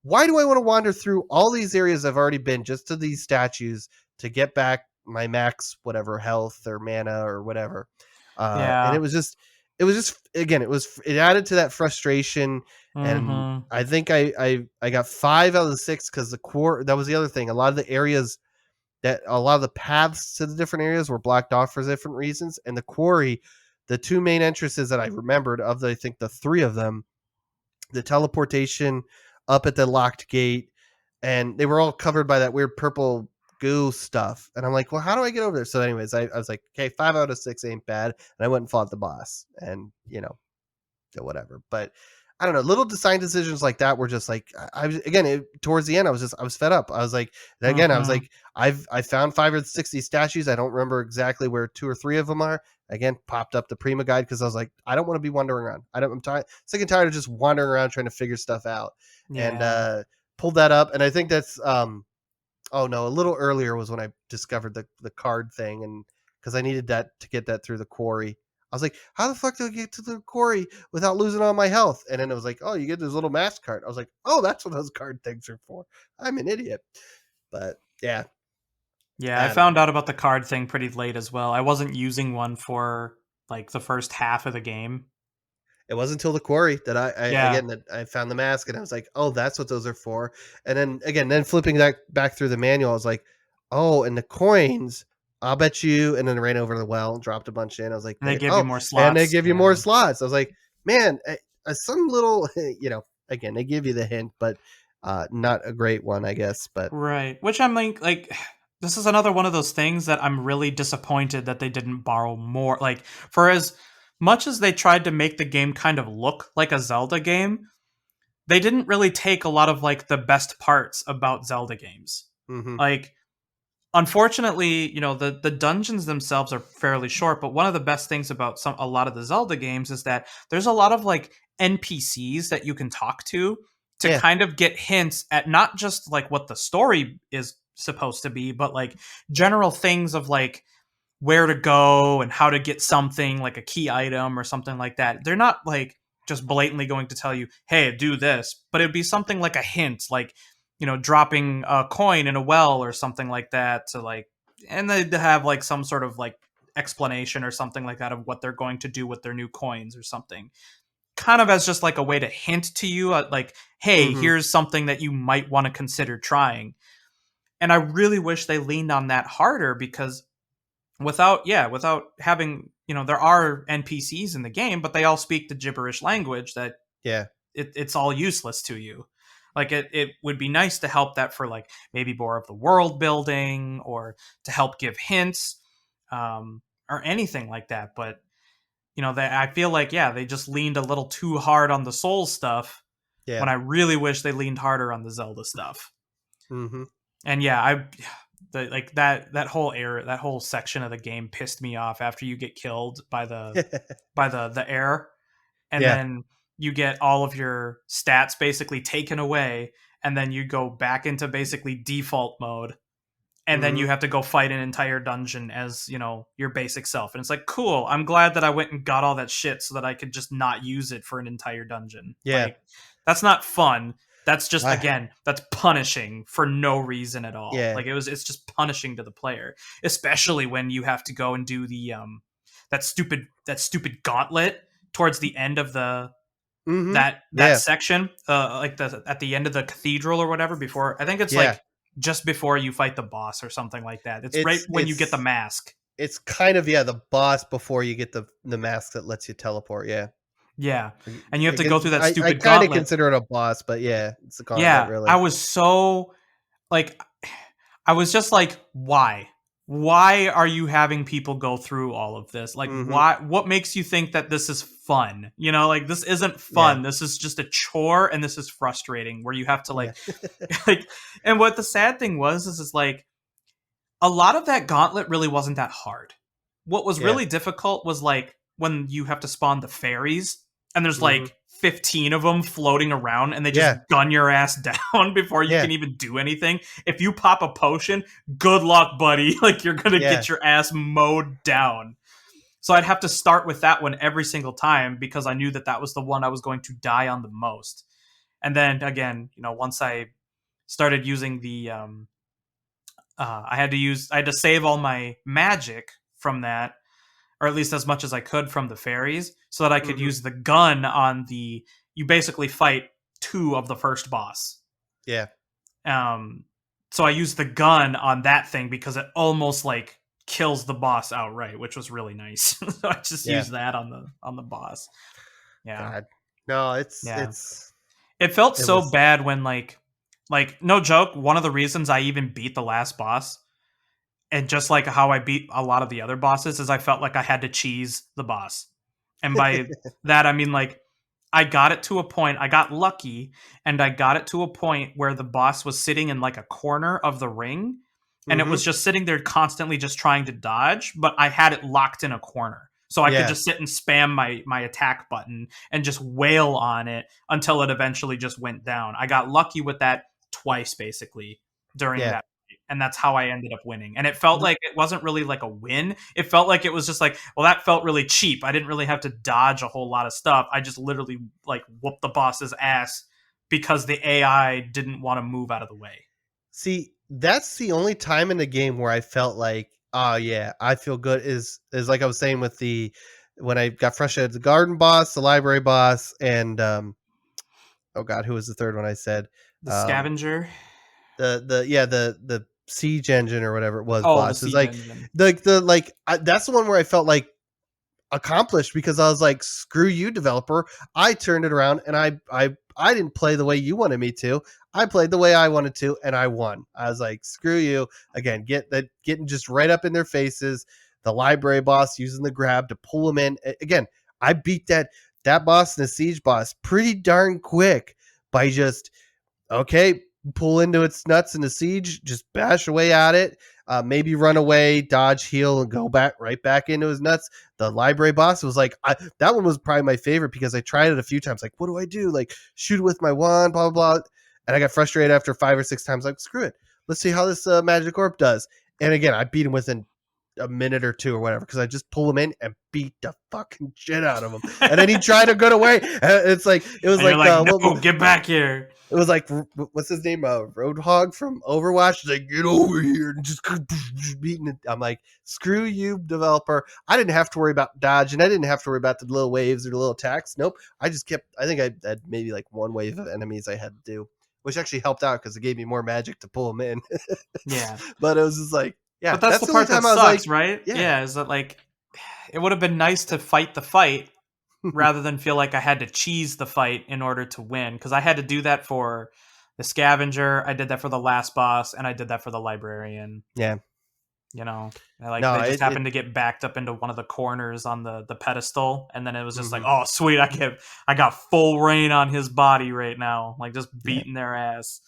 why do I want to wander through all these areas I've already been just to these statues to get back my max, whatever, health or mana or whatever? And it was just, again, it added to that frustration. And I think I got 5 out of the 6 because that was the other thing. A lot of the paths to the different areas were blocked off for different reasons. And the quarry, the 2 main entrances that I remembered I think the 3 of them, the teleportation up at the locked gate, and they were all covered by that weird purple goo stuff. And I'm like, well, how do I get over there? So anyways, I was like, okay, 5 out of 6 ain't bad. And I went and fought the boss, and whatever. But I don't know, little design decisions like that were just like, towards the end, I was fed up. I was like, again, I was like, I found 5 or 60 statues. I don't remember exactly where 2 or 3 of them are. Again, popped up the Prima guide because I was like, I don't want to be wandering around. I'm sick and tired of just wandering around trying to figure stuff out. Yeah. And pulled that up. And I think that's a little earlier was when I discovered the card thing, and because I needed that to get that through the quarry. I was like, how the fuck do I get to the quarry without losing all my health? And then it was like, oh, you get this little mask card. I was like, oh, that's what those card things are for. I'm an idiot. But yeah. Yeah, I found out about the card thing pretty late as well. I wasn't using one for like the first half of the game. It wasn't until the quarry that I found the mask, and I was like, oh, that's what those are for. And then flipping that back through the manual, I was like, oh, and the coins, I'll bet you. And then I ran over to the well and dropped a bunch in. I was like, and they give you more slots. And they give you more slots. I was like, man, some little, again, they give you the hint, but not a great one, I guess. But right. Which I'm like, this is another one of those things that I'm really disappointed that they didn't borrow more. Like, for as much as they tried to make the game kind of look like a Zelda game, they didn't really take a lot of like the best parts about Zelda games. Mm-hmm. Like, unfortunately, the dungeons themselves are fairly short, but one of the best things about a lot of the Zelda games is that there's a lot of like NPCs that you can talk to Yeah. kind of get hints at not just like what the story is supposed to be, but like general things of like where to go and how to get something like a key item or something like that. They're not like just blatantly going to tell you, "Hey, do this," but it'd be something like a hint, like dropping a coin in a well or something like that to like, and they'd have like some sort of like explanation or something like that of what they're going to do with their new coins or something. Kind of as just like a way to hint to you, like, "Hey, Mm-hmm. here's something that you might want to consider trying." And I really wish they leaned on that harder because without having, there are NPCs in the game, but they all speak the gibberish language that Yeah. it's all useless to you. Like it would be nice to help that for like maybe more of the world building or to help give hints, or anything like that. But I feel like they just leaned a little too hard on the Soul stuff Yeah. when I really wish they leaned harder on the Zelda stuff. Mm-hmm. And like that whole era, that whole section of the game pissed me off after you get killed by the air, and Yeah. then you get all of your stats basically taken away, and then you go back into basically default mode, and then Mm-hmm. you have to go fight an entire dungeon as your basic self. And it's like, cool, I'm glad that I went and got all that shit so that I could just not use it for an entire dungeon. Yeah. Like, that's not fun. That's just, I, again, that's punishing for no reason at all. yeah. Like, it's just punishing to the player, especially when you have to go and do the that stupid gauntlet towards the end of the Mm-hmm. that Yeah. section, like at the end of the cathedral or whatever, before, I think it's Yeah. like just before you fight the boss or something like that. It's right It's when you get the it's mask. it's kind of the boss before you get the mask that lets you teleport. Yeah. Yeah. I And you have to go through that I stupid kind of gauntlet. consider it a boss, but yeah, it's a gauntlet, Yeah, I really. was so like, I was just like, why? Why are you having people go through all of this? Like, Mm-hmm. why? What makes you think that this is fun? Like, this isn't Yeah. fun. This is just a chore, and this is frustrating. Where you have to Yeah. like, like, and what the sad thing is like a lot of that gauntlet really wasn't that hard. What was Yeah. really difficult was like when you have to spawn the fairies, and there's Mm-hmm. like 15 of them floating around, and they just Yeah. gun your ass down before you Yeah. can even do anything. If you pop a potion, good luck, buddy. Like, you're gonna Yeah. get your ass mowed down. So I'd have to start with that one every single time because I knew that was the one I was going to die on the most. And then again, once I started using the I had to save all my magic from that, or at least as much as I could from the fairies, so that I could Mm-hmm. use the gun on the. You basically fight two of the first boss. Yeah. Um, so I used the gun on that thing because it almost like kills the boss outright, which was really nice. So I just Yeah. used that on the boss. Yeah, God. No, yeah. It felt it so was bad when like no joke. One of the reasons I even beat the last boss, and just like how I beat a lot of the other bosses, is I felt like I had to cheese the boss. And by that I mean like I got it to a point, I got lucky, and I got it to a point where the boss was sitting in like a corner of the ring, and it Mm-hmm. was just sitting there constantly just trying to dodge, but I had it locked in a corner. So I could Yeah. just sit and spam my attack button and just wail on it until it eventually just went down. I got lucky with that twice basically during Yeah. that, and that's how I ended up winning. And it felt like it wasn't really like a win. It felt like it was just like, well, that felt really cheap. I didn't really have to dodge a whole lot of stuff. I just literally like whooped the boss's ass because the AI didn't want to move out of the way. See, that's the only time in the game where I felt like, oh yeah, I feel good is like I was saying with when I got frustrated, the garden boss, the library boss, and oh god, who was the third one I said? The Um scavenger. the siege engine or whatever it was Oh, the boss. Is siege like engine. that's the one where I felt like accomplished because I was like, screw you, developer. I turned it around and I didn't play the way you wanted me to. I played the way I wanted to and I won. I was like, screw you. Again, getting just right up in their faces. The library boss using the grab to pull them in. Again, I beat that boss and the siege boss pretty darn quick by just okay, pull into its nuts in the siege, just bash away at it, maybe run away, dodge, heal, and go back right back into his nuts. The library boss was like, that one was probably my favorite because I tried it a few times. Like, what do I do? Like, shoot it with my wand, blah, blah, blah. And I got frustrated after 5 or 6 times. Like, screw it. Let's see how this magic orb does. And again, I beat him within a minute or two or whatever because I just pull him in and beat the fucking shit out of him. And then he tried to get away. It's like, it was and like, no, get back here. It was like, what's his name? Roadhog from Overwatch. He's like, get over here and just beating it. I'm like, screw you, developer. I didn't have to worry about dodge, and I didn't have to worry about the little waves or the little attacks. Nope. I just kept, I think I had maybe like one wave of enemies I had to do, which actually helped out because it gave me more magic to pull them in. Yeah. But it was just like, yeah. But that's the part that I sucks, like, right? Yeah. Is that like, it would have been nice to fight the fight rather than feel like I had to cheese the fight in order to win. Because I had to do that for the scavenger, I did that for the last boss, and I did that for the librarian. Yeah. You know, like No, they just happened to get backed up into one of the corners on the pedestal, and then it was just like, oh sweet, I got full reign on his body right now, like just beating their ass.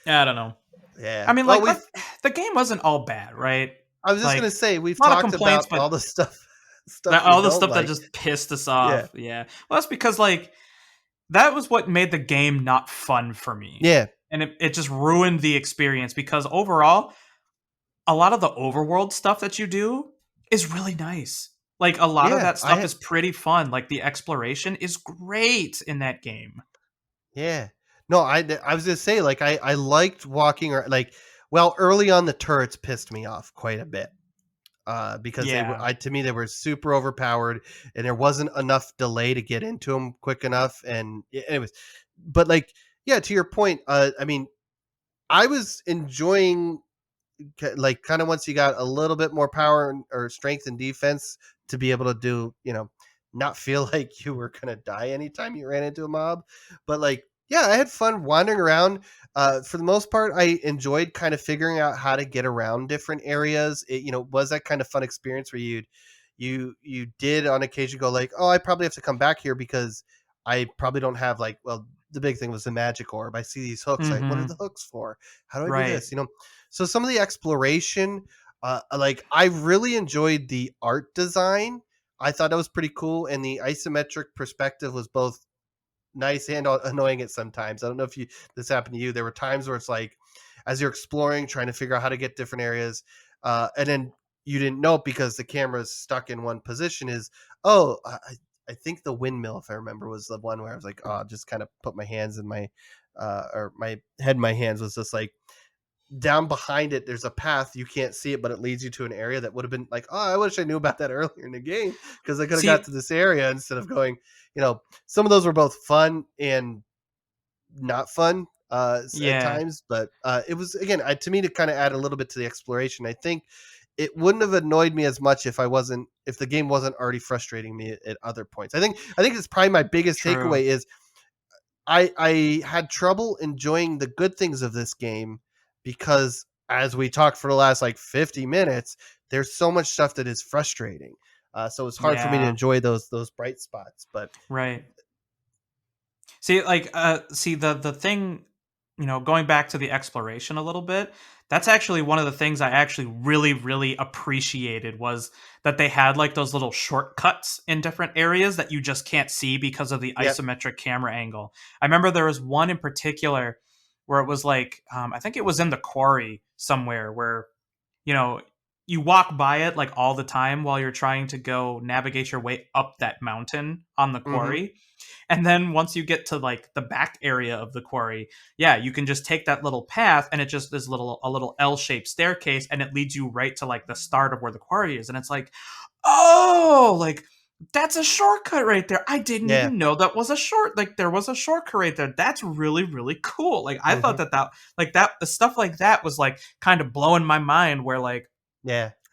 I don't know. Yeah, I mean, like the game wasn't all bad, right? I was just like, gonna say we've talked about all the stuff all the stuff that just pissed us off. Yeah. Well, that's because like that was what made the game not fun for me. Yeah. And it just ruined the experience because overall, a lot of the overworld stuff that you do is really nice. Like a lot of that stuff is pretty fun. Like the exploration is great in that game. Yeah. No, I was gonna say like I liked walking or like early on the turrets pissed me off quite a bit. Because to me they were super overpowered and there wasn't enough delay to get into them quick enough. And anyways, but like, yeah, to your point, I mean, I was enjoying like kind of once you got a little bit more power or strength and defense to be able to do, not feel like you were going to die anytime you ran into a mob. But like, yeah, I had fun wandering around. For the most part, I enjoyed kind of figuring out how to get around different areas. It, was that kind of fun experience where you did on occasion go like, oh, I probably have to come back here because I probably don't have like, well, the big thing was the magic orb. I see these hooks. Like, what are the hooks for? How do I do this? So some of the exploration, like I really enjoyed the art design. I thought that was pretty cool. And the isometric perspective was both nice and annoying at sometimes. I don't know if this happened to you. There were times where it's like, as you're exploring, trying to figure out how to get different areas, and then you didn't know because the camera's stuck in one position I think the windmill, if I remember, was the one where I was like, oh, I'll just kind of put my hands in my, or my head in my hands was just like, down behind it, there's a path. You can't see it, but it leads you to an area that would have been like, oh, I wish I knew about that earlier in the game because I could have got to this area instead of going, some of those were both fun and not fun at times. But it was, again, to me, to kind of add a little bit to the exploration. I think it wouldn't have annoyed me as much if the game wasn't already frustrating me at other points. I think it's probably my biggest takeaway is I had trouble enjoying the good things of this game because as we talked for the last like 50 minutes, there's so much stuff that is frustrating. So it's hard for me to enjoy those bright spots, but right. See, like, the thing, going back to the exploration a little bit, that's actually one of the things I actually really, really appreciated was that they had like those little shortcuts in different areas that you just can't see because of the isometric camera angle. I remember there was one in particular where it was like, I think it was in the quarry somewhere where, you walk by it like all the time while you're trying to go navigate your way up that mountain on the quarry. And then once you get to like the back area of the quarry, you can just take that little path and it just is a little L-shaped staircase and it leads you right to like the start of where the quarry is. And it's like, oh, like that's a shortcut right there. I didn't even know that was there was a shortcut right there. That's really, really cool. Like I thought that the stuff like that was like kind of blowing my mind where like,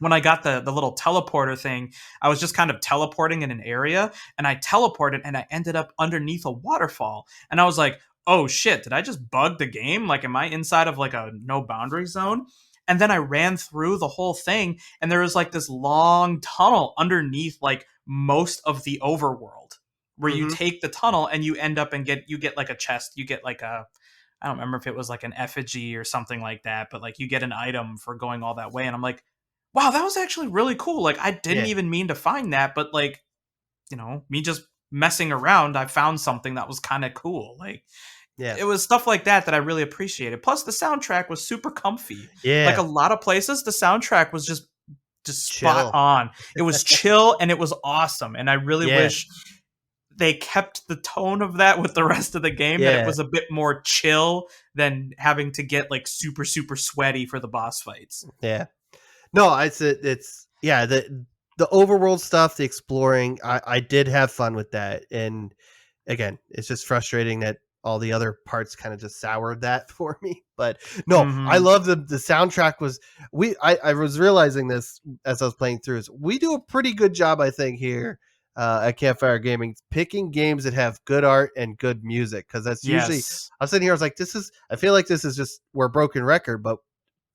when I got the little teleporter thing, I was just kind of teleporting in an area and I teleported and I ended up underneath a waterfall. And I was like, oh shit, did I just bug the game? Like, am I inside of like a no boundary zone? And then I ran through the whole thing, and there was like this long tunnel underneath like most of the overworld, where you Mm-hmm. take the tunnel and you end up and you get like a chest, you get like a, I don't remember if it was like an effigy or something like that, but like you get an item for going all that way. And I'm like, wow, that was actually really cool. Like I didn't Yeah. even mean to find that, but like, me just messing around, I found something that was kind of cool. Like Yeah. it was stuff like that that I really appreciated. Plus the soundtrack was super comfy. Like a Yeah. lot of places the soundtrack was just spot Chill. on. It was chill and it was awesome. And I really Yeah. wish they kept the tone of that with the rest of the game, that it Yeah. was a bit more chill than having to get like super super sweaty for the boss fights. Yeah. No, it's yeah, the overworld stuff, the exploring, I did have fun with that. And again, it's just frustrating that all the other parts kind of just soured that for me. But no, I Mhm. love the soundtrack was I was realizing this as I was playing through is we do a pretty good job, I think, here at Campfire Gaming, picking games that have good art and good music. Cause that's usually Yes. I was sitting here, I was like, I feel like this is just we're a broken record, but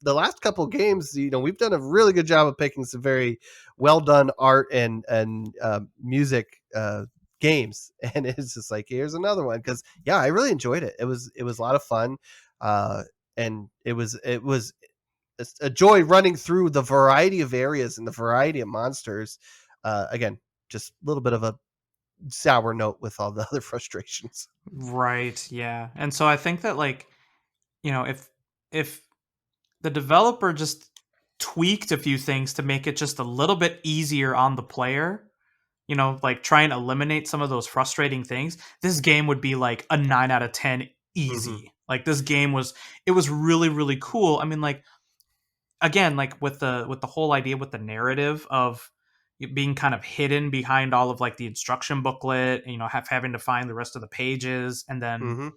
the last couple of games, we've done a really good job of picking some very well done art and music games, and it's just like here's another one because yeah, I really enjoyed it. It was a lot of fun, and it was a joy running through the variety of areas and the variety of monsters. Again, just a little bit of a sour note with all the other frustrations. Right. Yeah. And so I think that like, if the developer just tweaked a few things to make it just a little bit easier on the player, like try and eliminate some of those frustrating things, this game would be like a 9 out of 10 Hmm. easy. Like this game was it was really really cool. I mean like again, like with the whole idea with the narrative of it being kind of hidden behind all of like the instruction booklet, and, having to find the rest of the pages, and then,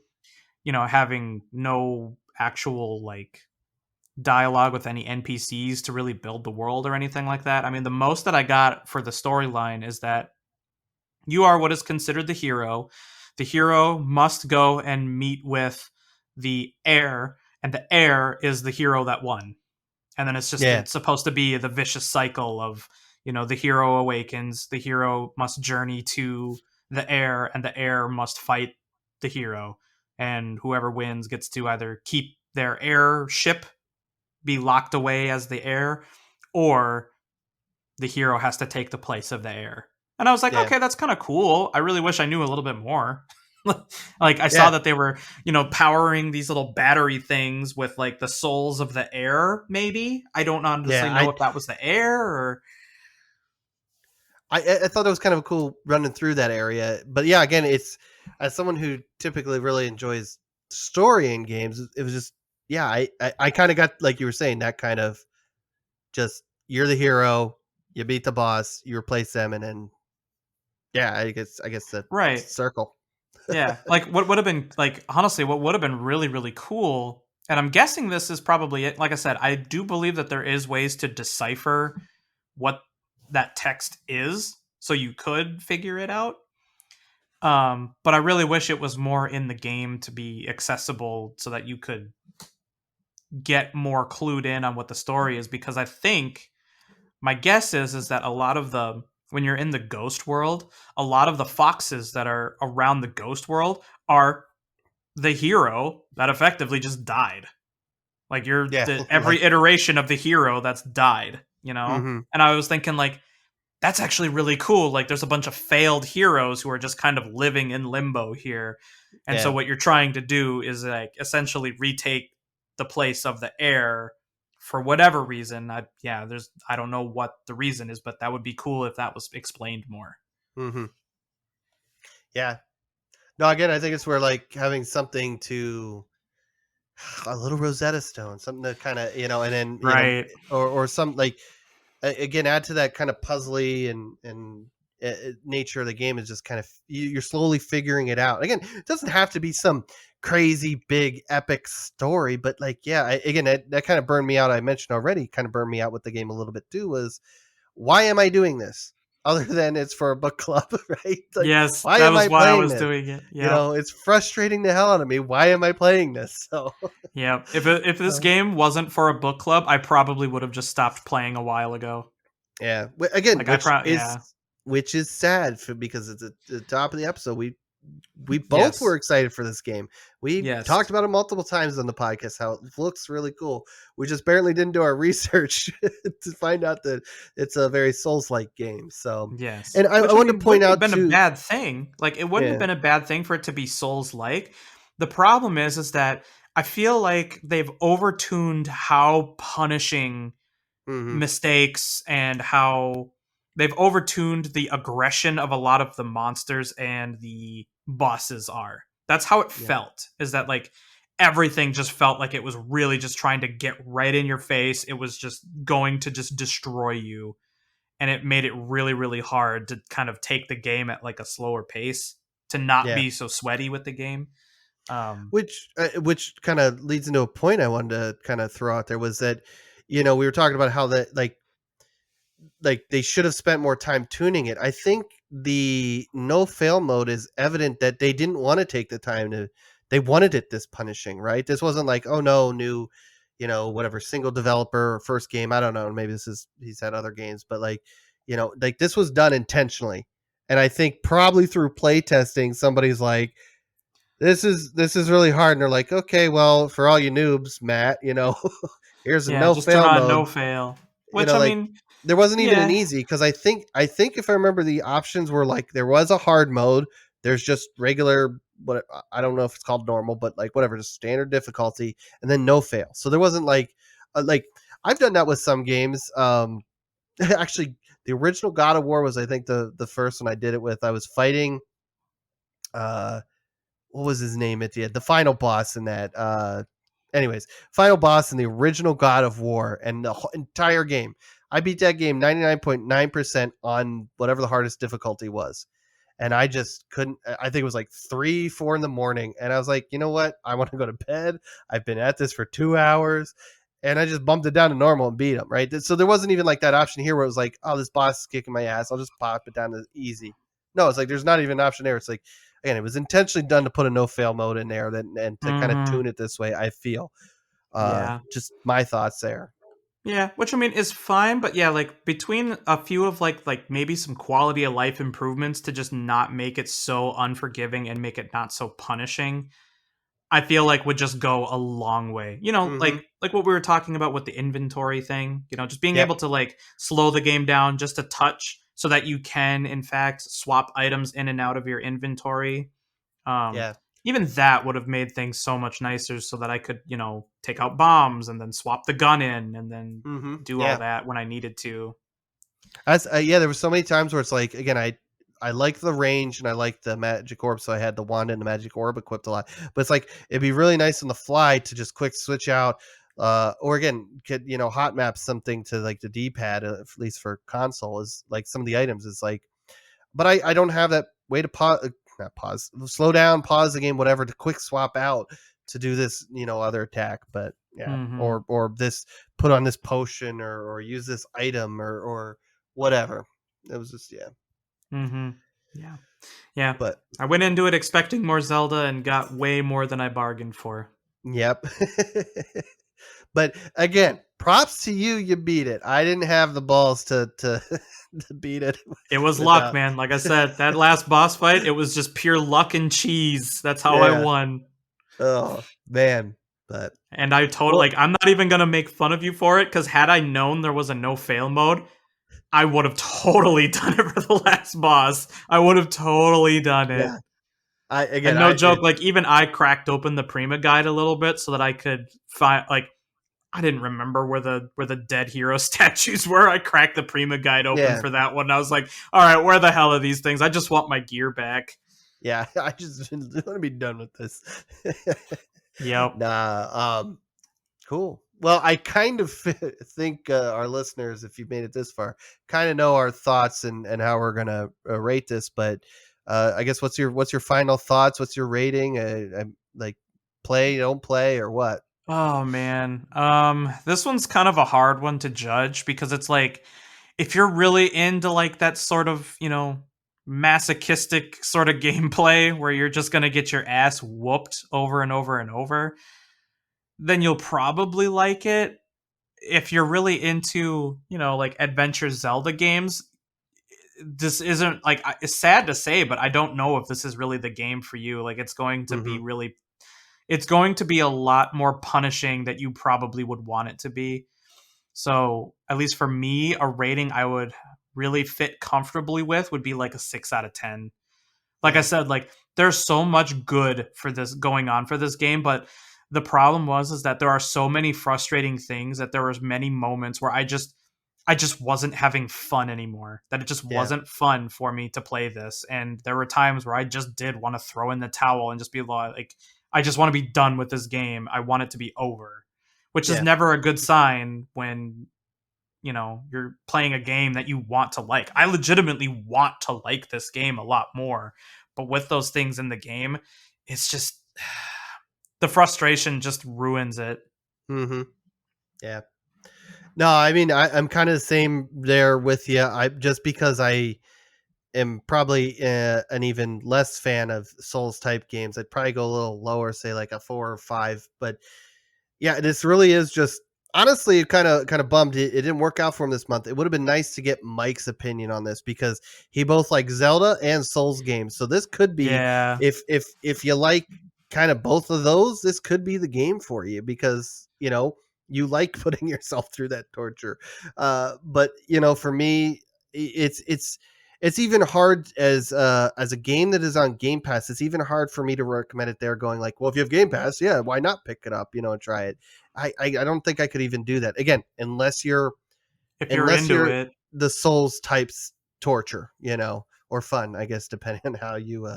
Hmm. having no actual like dialogue with any NPCs to really build the world or anything like that. I mean, the most that I got for the storyline is that you are what is considered the hero. The hero must go and meet with the heir, and the heir is the hero that won. And then Yeah. it's supposed to be the vicious cycle of, the hero awakens, the hero must journey to the heir, and the heir must fight the hero. And whoever wins gets to either keep their heirship, be locked away as the heir, or the hero has to take the place of the heir. And I was like, Yeah. okay, that's kind of cool. I really wish I knew a little bit more. Like I saw Yeah. that they were, powering these little battery things with like the souls of the heir. Maybe I don't honestly Yeah. know if that was the heir or I thought it was kind of cool running through that area, but yeah, again, it's as someone who typically really enjoys story in games, it was just yeah, I kind of got like you were saying that kind of just you're the hero, you beat the boss, you replace them, and then yeah, I guess the right. circle. Yeah, like what would have been like honestly, what would have been really really cool. And I'm guessing this is probably it. Like I said, I do believe that there is ways to decipher what that text is, so you could figure it out. But I really wish it was more in the game to be accessible so that you could get more clued in on what the story is, because I think my guess is that a lot of the when you're in the ghost world, a lot of the foxes that are around the ghost world are the hero that effectively just died. Like you're Yeah, the like every iteration of the hero that's died. hmm And I was thinking like that's actually really cool. Like there's a bunch of failed heroes who are just kind of living in limbo here. And so yeah. what you're trying to do is like essentially retake the place of the heir for whatever reason. I don't know what the reason is, but that would be cool if that was explained more. hmm Yeah. No, again, I think it's where like having something to a little Rosetta Stone, something to kind of and then Right. or some like again add to that kind of puzzly and nature of the game is just kind of you're slowly figuring it out. Again, it doesn't have to be some crazy big epic story, but like yeah, again that kind of burned me out. I mentioned already, kind of burned me out with the game a little bit too. Was why am I doing this? other than it's for a book club, right? Like, Yes, why that am was I why I playing was this? doing it. Yep. It's frustrating the hell out of me. Why am I playing this? So, Yep. If this uh, game wasn't for a book club, I probably would have just stopped playing a while ago. yeah. Again, Like yeah. which is sad because it's at the top of the episode. We both were Yes. excited for this game. We talked Yes. about it multiple times on the podcast how it looks really cool. We just barely didn't do our research to find out that it's a very Souls-like game. So, Yes. and I Which I wanted to mean point wouldn't have out been a too. bad thing. Like it wouldn't have Yeah. been a bad thing for it to be Souls like. The problem is that I feel like they've overtuned how punishing Hmm. mistakes and how they've overtuned the aggression of a lot of the monsters and the bosses are. That's how it Yeah. felt. Is that like everything just felt like it was really just trying to get right in your face. It was just going to just destroy you. And it made it really, really hard to kind of take the game at like a slower pace to not Yeah. be so sweaty with the game. Which kind of leads into a point I wanted to kind of throw out there was that, we were talking about how that like they should have spent more time tuning it. I think the no fail mode is evident that they didn't want to take the time to they wanted it this punishing, right? This wasn't like, oh no, new, whatever single developer or first game. I don't know. Maybe he's had other games, but like, like this was done intentionally. And I think probably through play testing, somebody's like, this is really hard. And they're like, okay, well, for all you noobs, Matt, here's a Yeah, no just turn fail on no mode. fail. Which I Like mean, there wasn't even an yeah, easy because I think if I remember the options were like there was a hard mode, there's just regular what I don't know if it's called normal, but like whatever, just standard difficulty, and then no fail. So there wasn't like I've done that with some games. Actually, the original God of War was I think the first one I did it with. I was fighting uh what was his name at the end? The final boss in that. Anyways, final boss in the original God of War and the entire game. I beat that game 99.9% on whatever the hardest difficulty was. And I just couldn't. I think it was like 3, 4 in the morning. And I was like, you know what? I want to go to bed. I've been at this for 2 hours. And I just bumped it down to normal and beat him, right? So there wasn't even like that option here where it was like, oh, this boss is kicking my ass. I'll just pop it down to easy. No, it's like there's not even an option there. It's like, again, it was intentionally done to put a no fail mode in there and to kind of mm-hmm, tune it this way. I feel, yeah. just my thoughts there. Yeah, which I mean is fine, but yeah, like between a few of like maybe some quality of life improvements to just not make it so unforgiving and make it not so punishing, I feel like would just go a long way. Mm-hmm. Like what we were talking about with the inventory thing, just being Yep. able to like slow the game down just a touch so that you can in fact swap items in and out of your inventory. Um, Yeah. Even that would have made things so much nicer so that I could, take out bombs and then swap the gun in and then Mm-hmm. do all Yeah. that when I needed to. Yeah, there were so many times where it's like, again, I like the range and I like the magic orb, so I had the wand and the magic orb equipped a lot. But it's like it'd be really nice on the fly to just quick switch out, or again, could hot map something to like the D pad, at least for console, is like some of the items is like, but I don't have that way to pause, not pause, slow down, pause the game, whatever, to quick swap out to do this, other attack. But yeah, Mm-hmm. or this put on this potion or use this item or whatever. It was just yeah. Mm-hmm. Yeah. Yeah. But I went into it expecting more Zelda and got way more than I bargained for. yep. But again, props to you. You beat it. I didn't have the balls to to beat it It was luck, without. man. Like I said, that last boss fight, it was just pure luck and cheese. That's how I Yeah. won. Oh man. But And I totally well, like I'm not even gonna make fun of you for it, because had I known there was a no fail mode, I would have totally done it for the last boss. I would have totally done it. yeah. I again And no I joke, it like even I cracked open the Prima guide a little bit so that I could find like I didn't remember where the dead hero statues were. I cracked the Prima guide open yeah. for that one. I was like, all right, where the hell are these things? I just want my gear back. Yeah, I just want to be done with this. Yep. Nah, cool. Well, I kind of think our listeners, if you've made it this far, kind of know our thoughts and how we're gonna rate this. But I guess what's your final thoughts? What's your rating? Like play, don't play, or what? Oh man. This one's kind of a hard one to judge because it's like if you're really into like that sort of, masochistic sort of gameplay where you're just going to get your ass whooped over and over and over, then you'll probably like it. If you're really into, like adventure Zelda games, this isn't like, it's sad to say, but I don't know if this is really the game for you. Like Hmm. it's going to be a lot more punishing that you probably would want it to be. So, at least for me, a rating I would really fit comfortably with would be like a 6 out of 10. Like I Yeah. said, like there's so much good for this going on for this game, but the problem is that there are so many frustrating things that there was many moments where I just wasn't having fun anymore. That it just Yeah. wasn't fun for me to play this. And there were times where I just did want to throw in the towel and just be like, I just want to be done with this game. I want it to be over, which is Yeah. never a good sign when, you're playing a game that you want to like. I legitimately want to like this game a lot more. But with those things in the game, it's just the frustration just ruins it. Hmm. Yeah. No, I mean, I'm kind of the same there with you. I just because I am probably an even less fan of Souls type games. I'd probably go a little lower, say like a 4 or 5. But yeah, this really is just honestly kind of bummed it didn't work out for him this month. It would have been nice to get Mike's opinion on this because he both likes Zelda and Souls games. So this could be Yeah. if you like kind of both of those, this could be the game for you because you like putting yourself through that torture. But for me, it's even hard as a game that is on Game Pass. It's even hard for me to recommend it there. Going like, well, if you have Game Pass, yeah, why not pick it up? And try it. I don't think I could even do that again unless you're If you're unless into you're it. the Souls types torture, or fun, I guess, depending on how you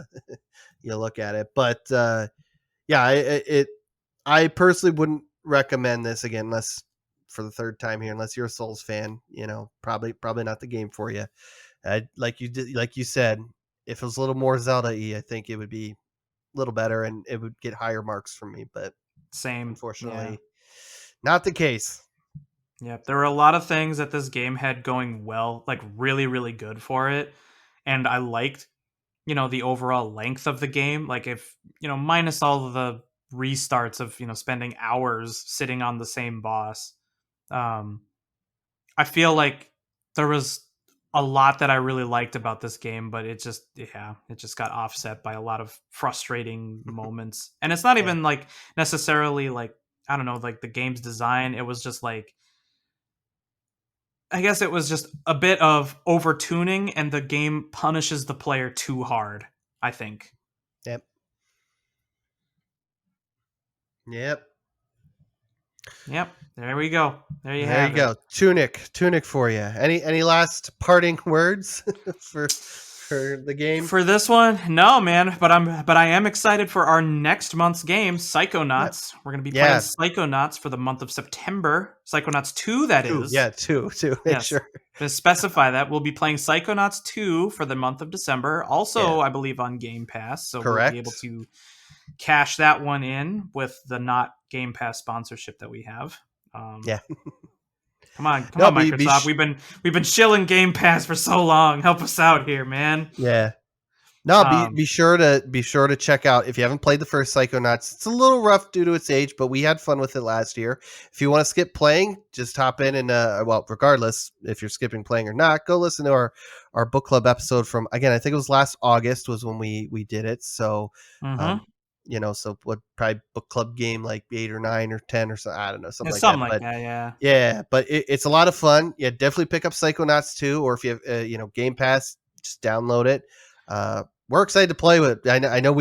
you look at it. But yeah, I personally wouldn't recommend this again unless for the third time here, unless you're a Souls fan. Probably not the game for you. Like you said, if it was a little more Zelda-y, I think it would be a little better and it would get higher marks from me. But Same. Yeah. unfortunately, not the case. Yeah. There were a lot of things that this game had going well, like really, really good for it. And I liked, the overall length of the game. Like if, minus all of the restarts of, spending hours sitting on the same boss. Um, I feel like there was a lot that I really liked about this game, but it just got offset by a lot of frustrating moments. And it's not Yeah. even like necessarily like, I don't know, like the game's design. It was just like, I guess it was just a bit of over tuning and the game punishes the player too hard, I think. Yep. Yep. Yep. There we go. There you There you have it. go. Tunic for you. Any last parting words for the game? For this one, no, man. But I am excited for our next month's game, Yep. Psychonauts. We're gonna be playing Yeah. Psychonauts for the month of September. Psychonauts 2, that Two. is. Yeah. Two. Make Yes. sure. To specify that, we'll be playing Psychonauts 2 for the month of December. Yeah. Also, I believe on Game Pass, so we'll be able Correct. to cash that one in with the not Game Pass sponsorship that we have. Um, Yeah. come No. on, Microsoft. We've been shilling Game Pass for so long. Help us out here, man. Yeah. No, be Um, be sure to check out if you haven't played the first Psychonauts. It's a little rough due to its age, but we had fun with it last year. If you want to skip playing, just hop in and well, regardless if you're skipping playing or not, go listen to our book club episode from again. I think it was last August was when we did it. So, mhm. um, so what probably book club game like 8 or 9 or 10 or so I don't know something It's like that. something like But that, yeah. yeah, but it's a lot of fun. Yeah, definitely pick up Psychonauts 2, or if you have Game Pass, just download it. We're excited to play with it. I know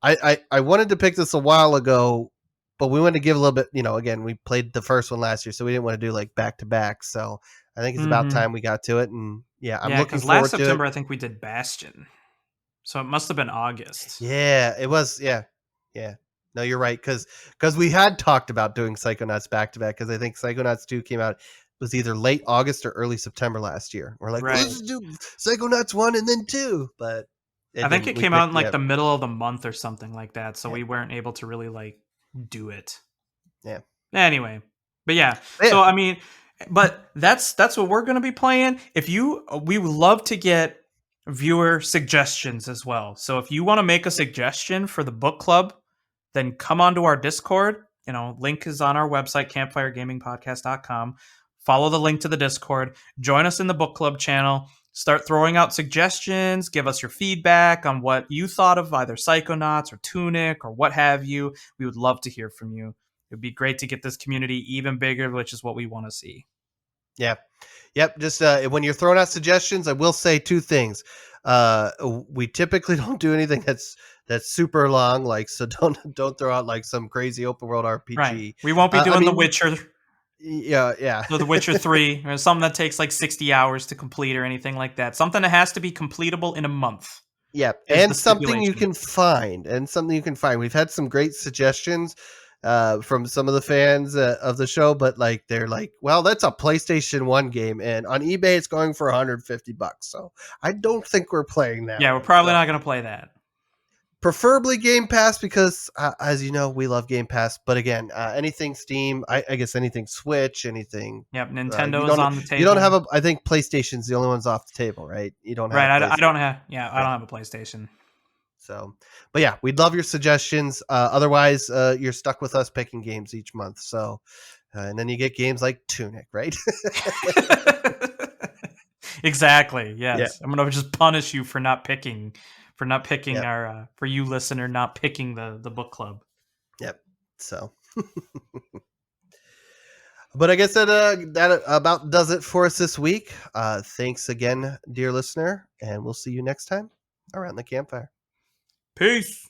I wanted to pick this a while ago, but we wanted to give a little bit. Again, we played the first one last year, so we didn't want to do like back to back. So I think it's about Mhm. time we got to it, and yeah, I'm Yeah, looking because last forward to it. September I think we did Bastion, so it must have been August. Yeah, it was. Yeah, yeah. No, you're right. Because we had talked about doing Psychonauts back to back. Because I think Psychonauts 2 came out was either late August or early September last year. We're like, well, let's Right. just do Psychonauts 1 and then 2, but it I think didn't. it We came out in picked like yeah, the middle of the month or something like that, so yeah, we weren't able to really like do it. yeah, Anyway, but yeah. yeah. So I mean, But that's what we're going to be playing. We would love to get viewer suggestions as well. So if you want to make a suggestion for the book club, then come onto our Discord. Link is on our website, campfiregamingpodcast.com. Follow the link to the Discord. Join us in the book club channel. Start throwing out suggestions. Give us your feedback on what you thought of either Psychonauts or Tunic or what have you. We would love to hear from you. It would be great to get this community even bigger, which is what we want to see. Yeah. Yep. Just when you're throwing out suggestions, I will say two things. We typically don't do anything that's super long, so don't throw out like some crazy open world RPG. Right. We won't be doing The Witcher. Yeah. So The Witcher 3, or something that takes like 60 hours to complete or anything like that. Something that has to be completable in a month. Yeah, and something you can find. We've had some great suggestions from some of the fans of the show, but they're like, well, that's a PlayStation 1 game, and on eBay it's going for $150. So I don't think we're playing that. Yeah, we're probably not going to play that. Preferably Game Pass because, as you know, we love Game Pass. But again, anything Steam, I guess anything Switch, anything. Yep, Nintendo is on the table. You don't have I think PlayStation's the only one's off the table, right? You don't have. Right, I don't have. Yeah, I don't have a PlayStation. So, but yeah, we'd love your suggestions. Otherwise, you're stuck with us picking games each month. So, and then you get games like Tunic, right? Exactly. Yes, yeah. I'm gonna just punish you for not picking. Yep. Our for you listener not picking the book club. Yep. So, but I guess that about does it for us this week. Thanks again, dear listener, and we'll see you next time around the campfire. Peace.